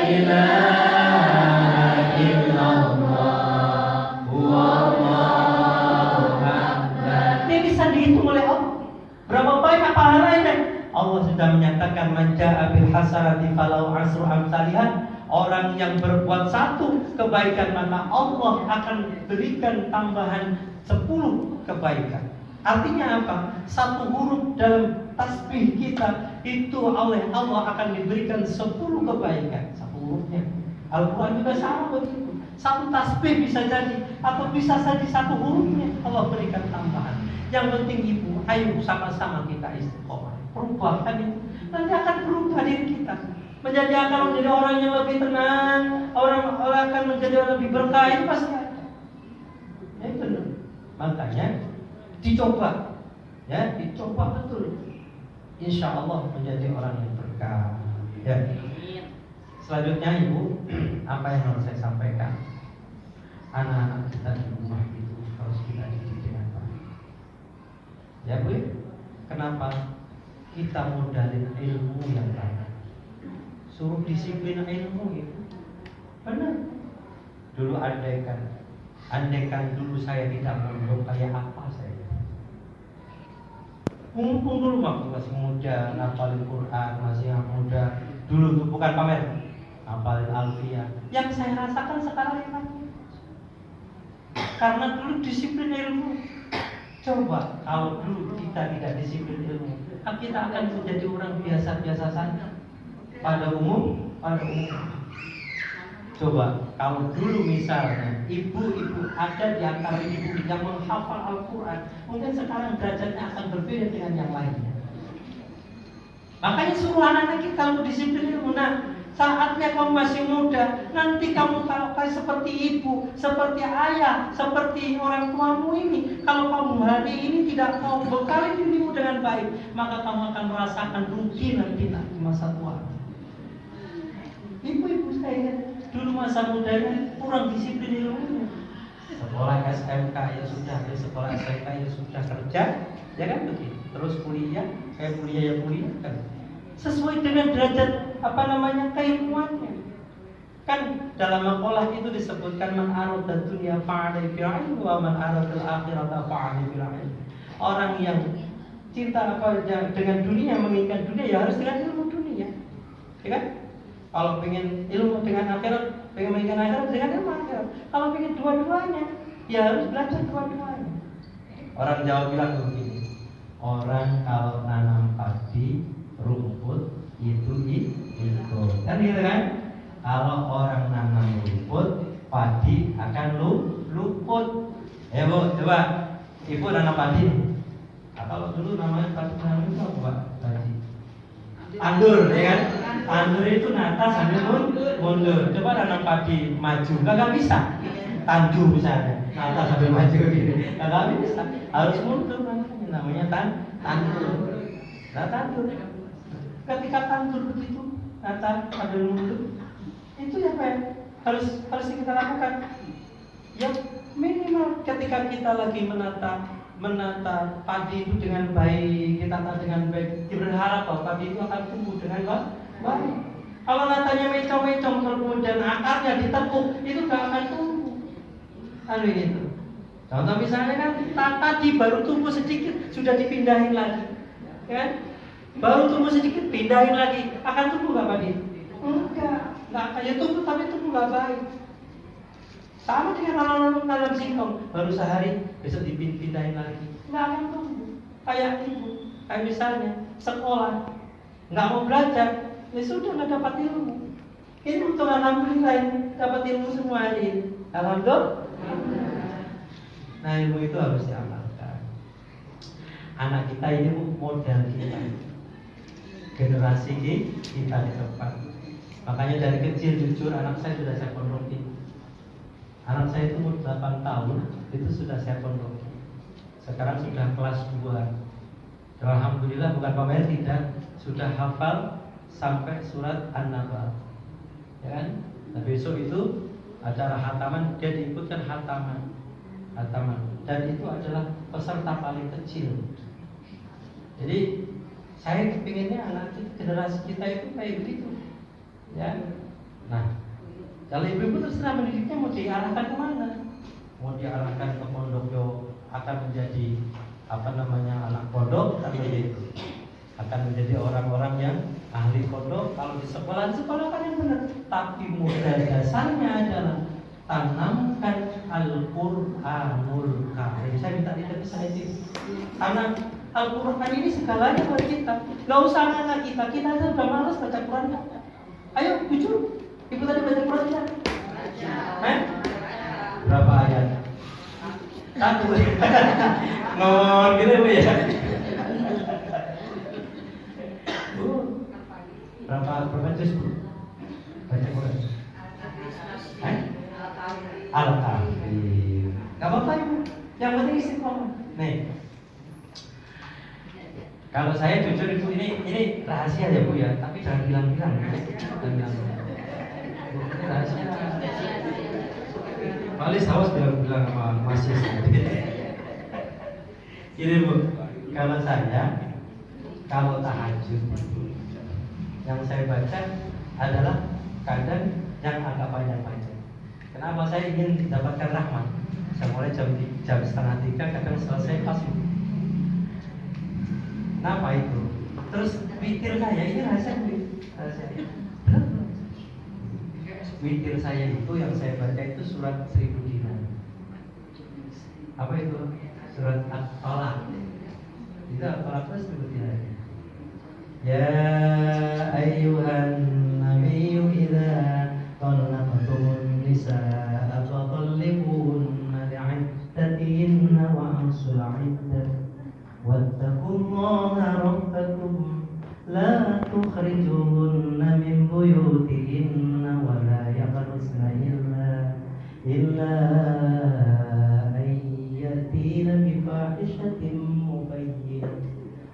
ilaha illallah wallahu akbar. Ini bisa dihitung oleh Allah. Berapa banyak pahalanya? Allah sudah menyatakan man jaa bil hasanati falau asru amsalihah. Orang yang berbuat satu kebaikan, maka Allah akan berikan tambahan 10 kebaikan. Artinya apa? Satu huruf dalam tasbih kita itu oleh Allah akan diberikan 10 kebaikan. Satu hurufnya. Al-Quran juga sama begitu. Satu tasbih bisa jadi, atau bisa saja satu hurufnya Allah berikan tambahan. Yang penting ibu, ayo sama-sama kita istiqomah. Perubahan itu nanti akan berubah diri kita. Akan menjadi orang yang lebih tenang, orang akan menjadi orang lebih berkah, itu pasti ada. Ya benar. Makanya dicoba, ya dicoba betul. Insya Allah menjadi orang yang berkah. Ya. Selanjutnya ibu, apa yang harus saya sampaikan? Anak-anak kita di rumah itu harus kita didik dengan baik. Ya bu, kenapa? Kita modalin ilmu yang baik. Suruh disiplin ilmu itu benar. Dulu andaikan dulu saya tidak mondok, kayak apa saya? Mumpung dulu waktu masih muda, ngapalin Quran, masih muda. Dulu tuh bukan pamer, ngapalin Alfiyah. Yang saya rasakan sekarang ini karena dulu disiplin ilmu. Coba kalau dulu kita tidak disiplin ilmu, kita akan menjadi orang biasa-biasa saja. Pada umum. Coba kalau dulu misalnya ibu-ibu ada di antara ibu yang menghafal Al-Quran, mungkin sekarang derajatnya akan berbeda dengan yang lainnya. Makanya suruh anak-anak kita untuk disiplin ilmu. Nah, saatnya kamu masih muda, nanti kamu kalau kayak seperti ibu, seperti ayah, seperti orang tuamu ini, kalau kamu hari ini tidak mau bekali dirimu dengan baik, maka kamu akan merasakan rugi nanti di masa tua. Ibu-ibu saya dulu masa mudanya kurang disiplin ilmunya. Sekolah SMK ya sudah, sekolah SMK ya sudah kerja, ya kan begitu. Terus kuliah kan. Sesuai dengan derajat keilmuannya. Kan dalam maqalah itu disebutkan man arada dunya fa'alai bil ilmi wa man arada al-akhirata fa'alai bil ilmi. Orang yang cinta dengan dunia, menginginkan dunia, ya harus dengan ilmu dunia. Ya kan? Kalau pengen ilmu dengan akhirat, pengen menginginkan akhirat dengan ilmu akhirat. Kalau pengen dua-duanya, ya harus belajar dua-duanya. Orang Jawa bilang begini, orang kalau nanam padi, rumput itu ikut. Kan gitu kan? Kalau orang nanam luput, padi akan luput. Ya Bu, coba Ibu nanam padi. Nah, kalau dulu namanya padi nanam itu apa Pak? Padi. Tandur, ya kan? Tandur itu nata sambil mundur. Coba nanam padi maju, nggak bisa. Tandur misalnya, nata sambil maju gitu, nggak bisa. Harus mundur namanya tandur. Nah tandur. Ketika tandur begitu, nata sambil mundur, itu apa ya? Harus kita lakukan. Ya minimal ketika kita lagi menata padi itu dengan baik, kita tata dengan baik, kita berharap bahwa padi itu akan tumbuh dengan baik. Kalau natanya mencong-mencong kemudian akarnya ditekuk, itu gak akan tumbuh. Anu gitu. Contoh misalnya kan tadi baru tumbuh sedikit sudah dipindahin lagi, kan? Baru tumbuh sedikit pindahin lagi, akan tumbuh gak padi? Enggak akan. Ya tumbuh tapi tumbuh gak baik. Sama dengan nanam singkong, baru sehari besok dipindahin lagi, nggak akan tumbuh. Kayak ibu, kayak misalnya sekolah, nggak mau belajar, ya sudah nggak dapat ilmu. Ini untuk alhamdulillah dapat ilmu semua hari ini. Alhamdulillah. Nah ilmu itu harus diamalkan. Anak kita ini modal kita, generasi kita di depan. Makanya dari kecil jujur anak saya sudah saya pondokkan. Anak saya itu umur 8 tahun, itu sudah saya pondokkan. Sekarang sudah kelas 2. Dan alhamdulillah bukan pamer tidak, sudah hafal sampai surat An-Naba. Ya kan? Nah, besok itu acara khataman, dia diikutkan khataman. Dan itu adalah peserta paling kecil. Jadi saya kepinginnya anak generasi kita itu kayak begitu. Ya. Nah, kalau ibu-ibu terserah mendidiknya mau diarahkan kemana? Mau diarahkan ke pondok akan menjadi anak pondok atau itu akan menjadi orang-orang yang ahli pondok. Kalau di sekolah kan yang benar. Tapi modal dasarnya adalah tanamkan Al-Qur'anul Karim. Saya minta dipesan itu. Karena Al-Qur'an ini segalanya buat kita. Gak usah anak kita aja udah malas baca Quran. Ayo jujur. Ibu tadi baca Quran tidak? Berapa ayat? 1. Ngomong gitu Bu ya. Bu, berapa juz Bu? Baca Quran? Al-Kahfi. Gak apa-apa Ibu. Yang penting istiqomah. Nih. Kalau saya jujur Ibu ini rahasia ya Bu ya, tapi jangan bilang-bilang. Paling awas bilang sama Mas Yus. Gini Bu, kalau tahajud yang saya baca adalah kadang yang agak panjang-panjang. Kenapa saya ingin mendapatkan rahmat? Saya mulai jam setengah 3, kadang selesai pas. Kenapa itu? Terus witir saya ini rahasia. Witir saya itu yang saya baca itu surat 1000 dinar. Apa itu? Surat At-Talaq. Itu At-Talaq itu 1000 dinar. Ya ayyuhan nabiyyu idza talaqtumun nisaa fatalliquhunna li'iddatihinna wa ansul 'iddah wattaqullaha rabbakum la tukhrijuhunna min buyutihinna wa la yakhrujna illa an yatina bi fahishatin mubayyinah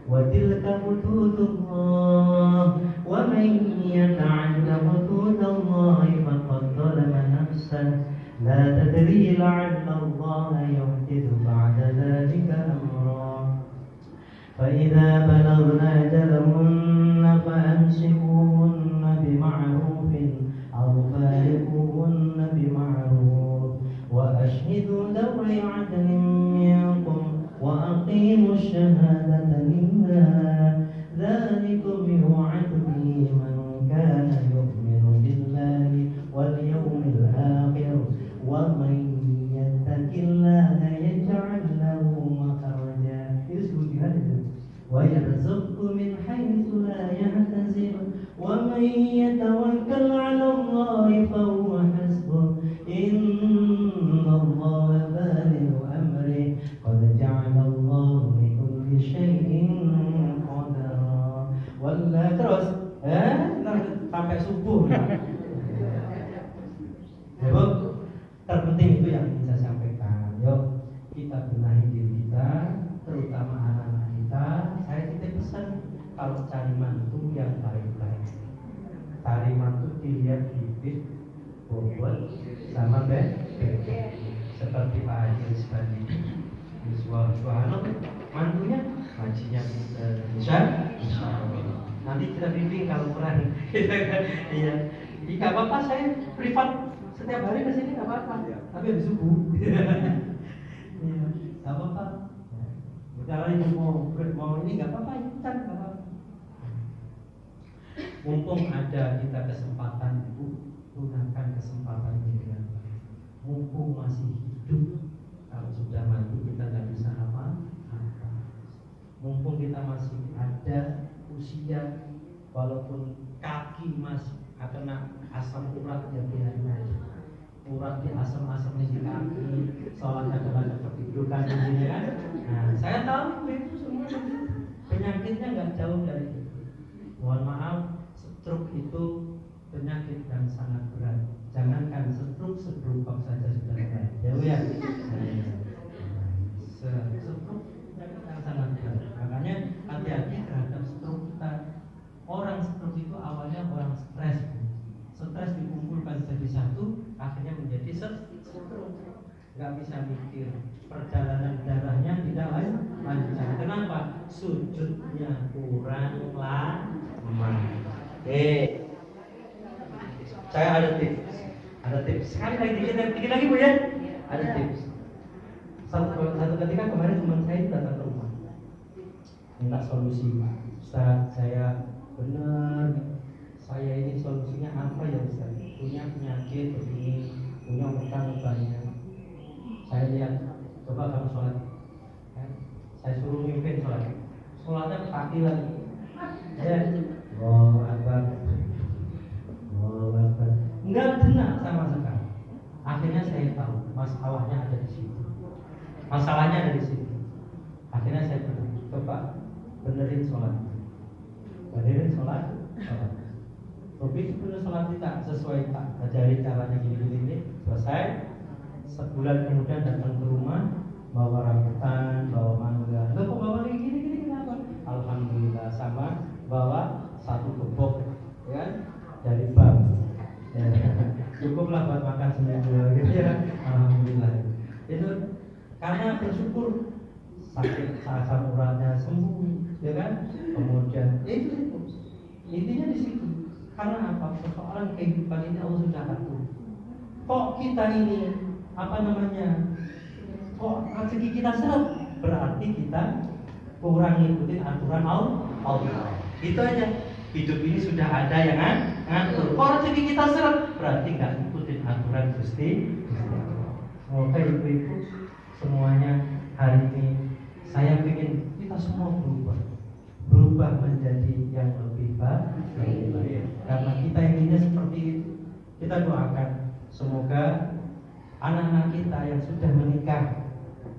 wa tilka hududullah wa man yata'adda hududallahi faqad zalama nafsahu la tadri la'alla Allah yuhdithu ba'da dhalika amra. فإذا بلغن أجلهن فأمسكوهن بمعروف أو فارقوهن بمعروف وأشهدوا ذوي عدل منكم وأقيموا الشهادة لله ذلكم يوعظ به من كان يؤمن بالله واليوم الآخر ومن يتق الله يجعل له مخرجا ويرزقه من حيث لا يحتسب يتوكل على الله فهو حسبه إن الله بالغ أمره قد جعل الله لكل شيء قدرا. Wala terus, sampai subuh. Yuk, terpenting itu yang ingin saya sampaikan. Yuk, kita benahi diri kita, terutama anak-anak kita. Saya titip pesan, kalau cari mantu yang baik-baik. Cari mantu dilihat bibit, bobot, sama bebek. Seperti Pak Haji Rizbani. Suahano, mantunya hajinya bisa. Nanti kita briefing kalau kurang. Iya. Jadi nggak apa-apa, saya privat setiap hari ke sini nggak apa-apa. Tapi habis subuh. Iya, nggak apa-apa. Kalau ibu mau ini nggak apa-apa, ikutan nggak apa-apa. Mumpung ada kita kesempatan, ibu gunakan kesempatan ini dengan baik. Mumpung masih hidup, kalau sudah mati kita nggak bisa apa-apa. Mumpung kita masih ada usia, walaupun kaki masih kena asam urat, ya biarin aja. Urat di asam-asam di kaki, soalnya ada kedudukan di sini kan. Nah, saya tahu itu semua penyakitnya nggak jauh dari itu. Mohon maaf, stroke itu penyakit yang sangat berat. Jangankan stroke saja sudah berat. Ya, Bu ya. Stroke sangat berat. Makanya hati-hati terhadap stroke kita. Orang stroke itu awalnya orang stres. Stres dikumpulkan jadi satu, akhirnya menjadi stroke. Nggak bisa mikir, perjalanan darahnya tidak lancar. Kenapa? Sujudnya kurang lama. Saya ada tips. Sekali lagi dikit lagi Bu ya. Ada tips. Satu ketika kemarin teman saya datang ke rumah, minta solusi. Ustaz, saya benar, saya ini solusinya apa ya Ustaz? Punya penyakit begini, punya utang banyak. Saya lihat, coba kamu sholat. Saya suruh mimpin sholat. Sholatnya kaki lagi. Allahu Akbar. Enggak benar sama sekali. Akhirnya saya tahu masalahnya ada di situ. Masalahnya ada di situ. Akhirnya saya coba benerin sholat. Tapi bener sholat tidak sesuai tak ajari caranya gini. Selesai. Sebulan kemudian datang ke rumah, bawa rambutan, bawa mangga. Lo kok bawa gini kenapa? Alhamdulillah, sama bawa satu kebok, ya, dari bank. Ya, cukuplah buat makan seminggu, gitu ya. Alhamdulillah. Itu karena bersyukur sakit asam uratnya sembuh, ya kan? Kemudian itu intinya di situ. Karena apa? Persoalan kehidupan ini Allah sudah atur. Kok kita ini kok rezeki kita seret, berarti kita kurang ngikutin aturan Allah. Itu aja. Hidup ini sudah ada yang ngatur. Kok rezeki kita seret, berarti nggak ngikutin aturan Gusti. Oke, ibu-ibu semuanya, hari ini saya ingin kita semua berubah menjadi yang lebih baik. Karena kita inginnya seperti itu. Kita doakan semoga anak-anak kita yang sudah menikah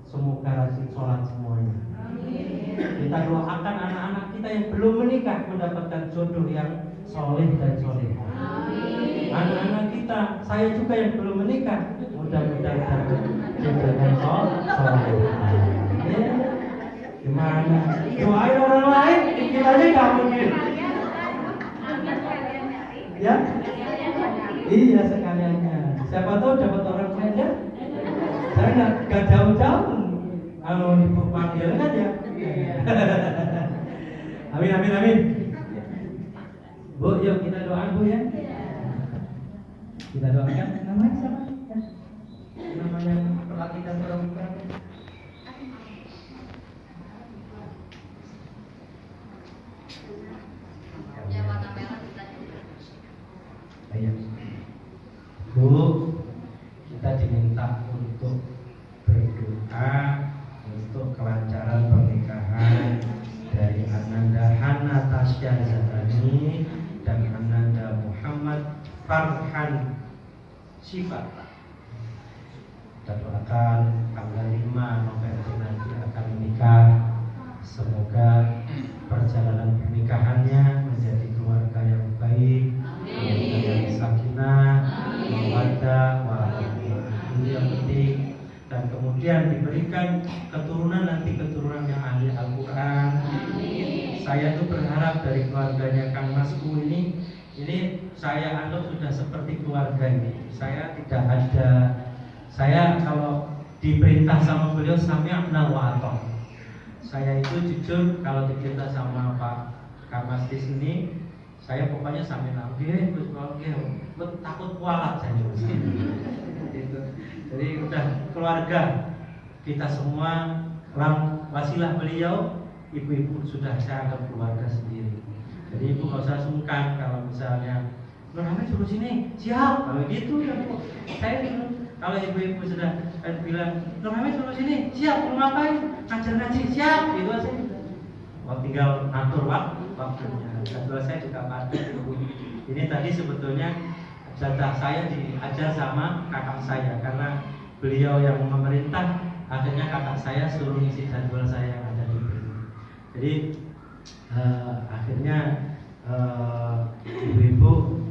semoga rajin sholat semuanya. Amin. Kita doakan anak-anak kita yang belum menikah mendapatkan jodoh yang soleh dan soleh. Anak-anak kita, saya juga yang belum menikah, mudah-mudahan dapat jodoh yang soleh. Ya, gimana? Doain orang lain, kita aja nggak mungkin. Ya? Iya sekaliannya. Siapa tahu dapat orang kaya. Saya nggak jauh-jauh. Kalau dipanggil kan ya. Amin. Bu, yuk kita doa Bu ya. Kita doakan. Namanya siapa? Namanya pelatih dan perempuan. Ya, warna merah kita. Ayo. Bu, kita diminta untuk berdoa untuk kelancaran pernikahan dari Ananda Hana Tasya Zahrani dan Ananda Farhan Sifat. Kita doakan tanggal 5 November nanti akan menikah. Semoga perjalanan pernikahannya menjadi keluarga yang baik, keluarga yang sakinah, mawaddah, warahmah. Ini yang penting. Dan kemudian diberikan keturunan, nanti keturunan yang ahli Al-Quran. Saya tuh berharap dari keluarganya Kang Masku ini saya anggap sudah seperti keluarga ini. Saya kalau diperintah sama beliau sami'na wa ata'na. Saya itu jujur kalau diperintah sama Pak Kang Mas di sini, saya pokoknya sami'na takut kualat saya gitu. Jadi udah keluarga kita semua, wasilah beliau, ibu-ibu sudah saya anggap keluarga sendiri. Jadi ibu nggak usah sungkan kalau misalnya Nur Hamid suruh sini, siap. Kalau gitu ya bu, saya kalau ibu-ibu sudah bilang Nur Hamid suruh sini, siap. Mau ngapain? Ngajar-ngaji, siap. Itu aja. Tinggal atur waktunya. Jadwal saya juga padat ibu. Ini tadi sebetulnya jatah saya diajar sama kakak saya karena beliau yang memerintah, akhirnya kakak saya suruh ngisi jadwal saya yang ada di sini. Jadi akhirnya ibu-ibu,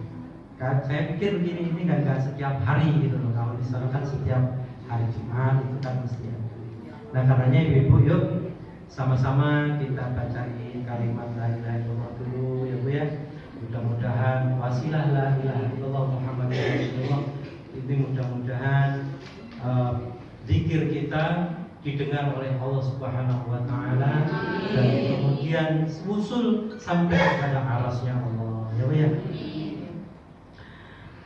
saya pikir begini, ini kan gak setiap hari gitu loh. Kalau misalkan setiap hari Jumat itu kan mesti ada. Nah karenanya ibu-ibu yuk sama-sama kita bacain kalimat la ilaha illallah dulu ya bu ya. Mudah-mudahan wasilah la ilaha illallah Muhammadur Rasulullah ini mudah-mudahan zikir kita didengar oleh Allah Subhanahu wa taala dan kemudian usul sampai kepada arasnya Allah. Ya Bu ya.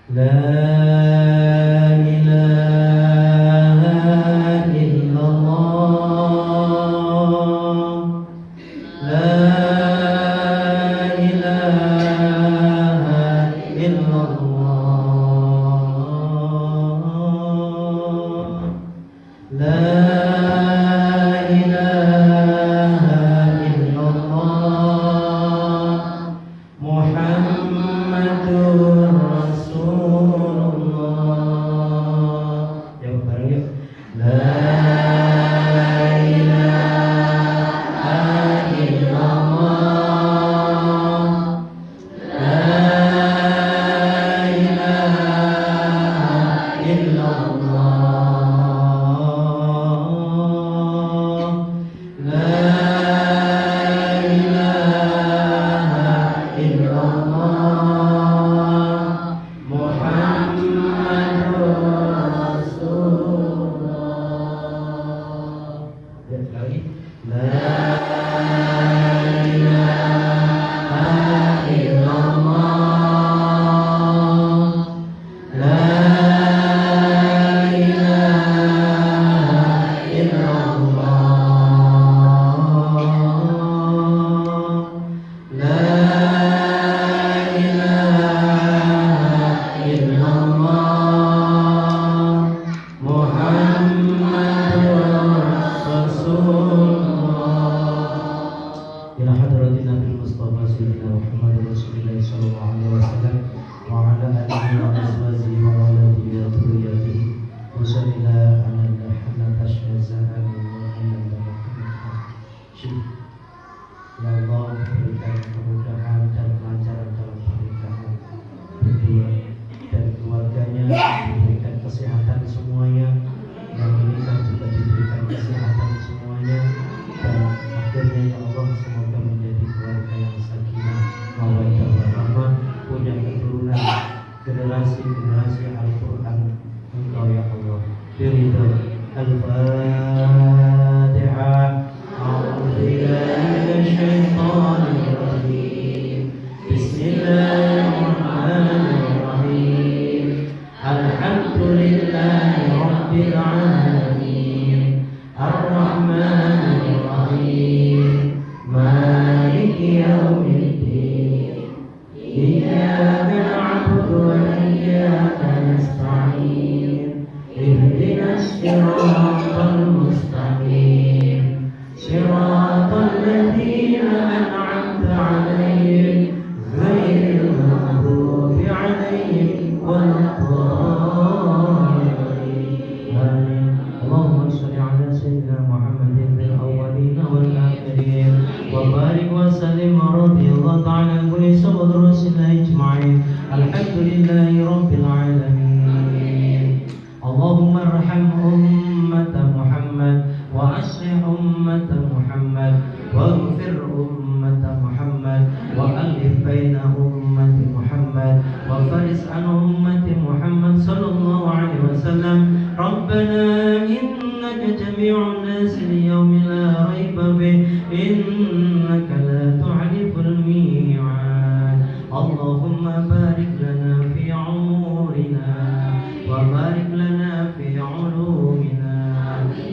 La ilaha illallah. La ilaha illallah. La اهدنا الصراط المستقيم لله رب العالمين. اللهم ارحم أمة محمد وأصلح أمة محمد واغفر أمة محمد وألف بين أمة محمد وفرس عن أمة محمد صلى الله عليه وسلم. ربنا إنك جميع الناس ليوم لا ريب فيه إنك لا تخلف الميعاد. اللهم بارك لنا في عمورنا وبارك لنا في علومنا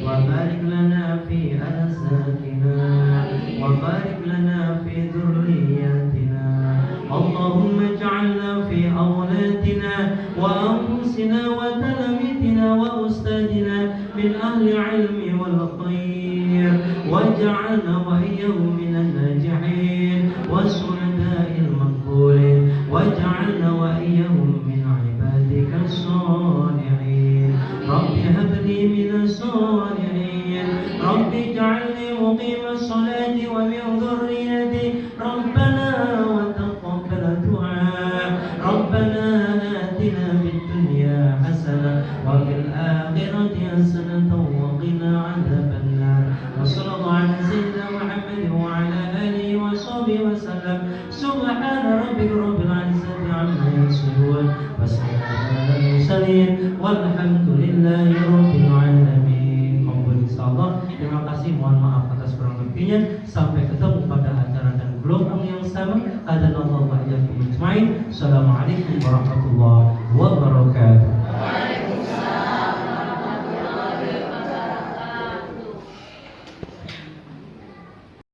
وبارك لنا في أرزاقنا وبارك لنا في ذرياتنا. اللهم اجعلنا في أولادنا وأنفسنا وتلاميذنا وأستاذنا من أهل العلم والخير، واجعلنا وإياهم من الناجحين والشهداء المقبولين، واجعلنا وإياهم من عبادك الصالحين. رب هب لي من الصالحين، رب اجعلني مقيم الصلاة ومن ذريتي ربنا وتقبل دعاء. ربنا آتنا في الدنيا حسنة وفي الآخرة حسنة وقنا عذاب النار. وصلى الله على سيدنا محمد وعلى آله وصحبه وسلم. سبحان ربك رب العزة عما يصفون وسلام على المرسلين والحمد لله رب العالمين. Insyaallah, terima kasih, mohon maaf atas kurang lebihnya. Sampai ketemu pada acara dan gelombang yang sama. Hadanallahu wa iyyakum ajmain. Assalamualaikum warahmatullahi wabarakatuh.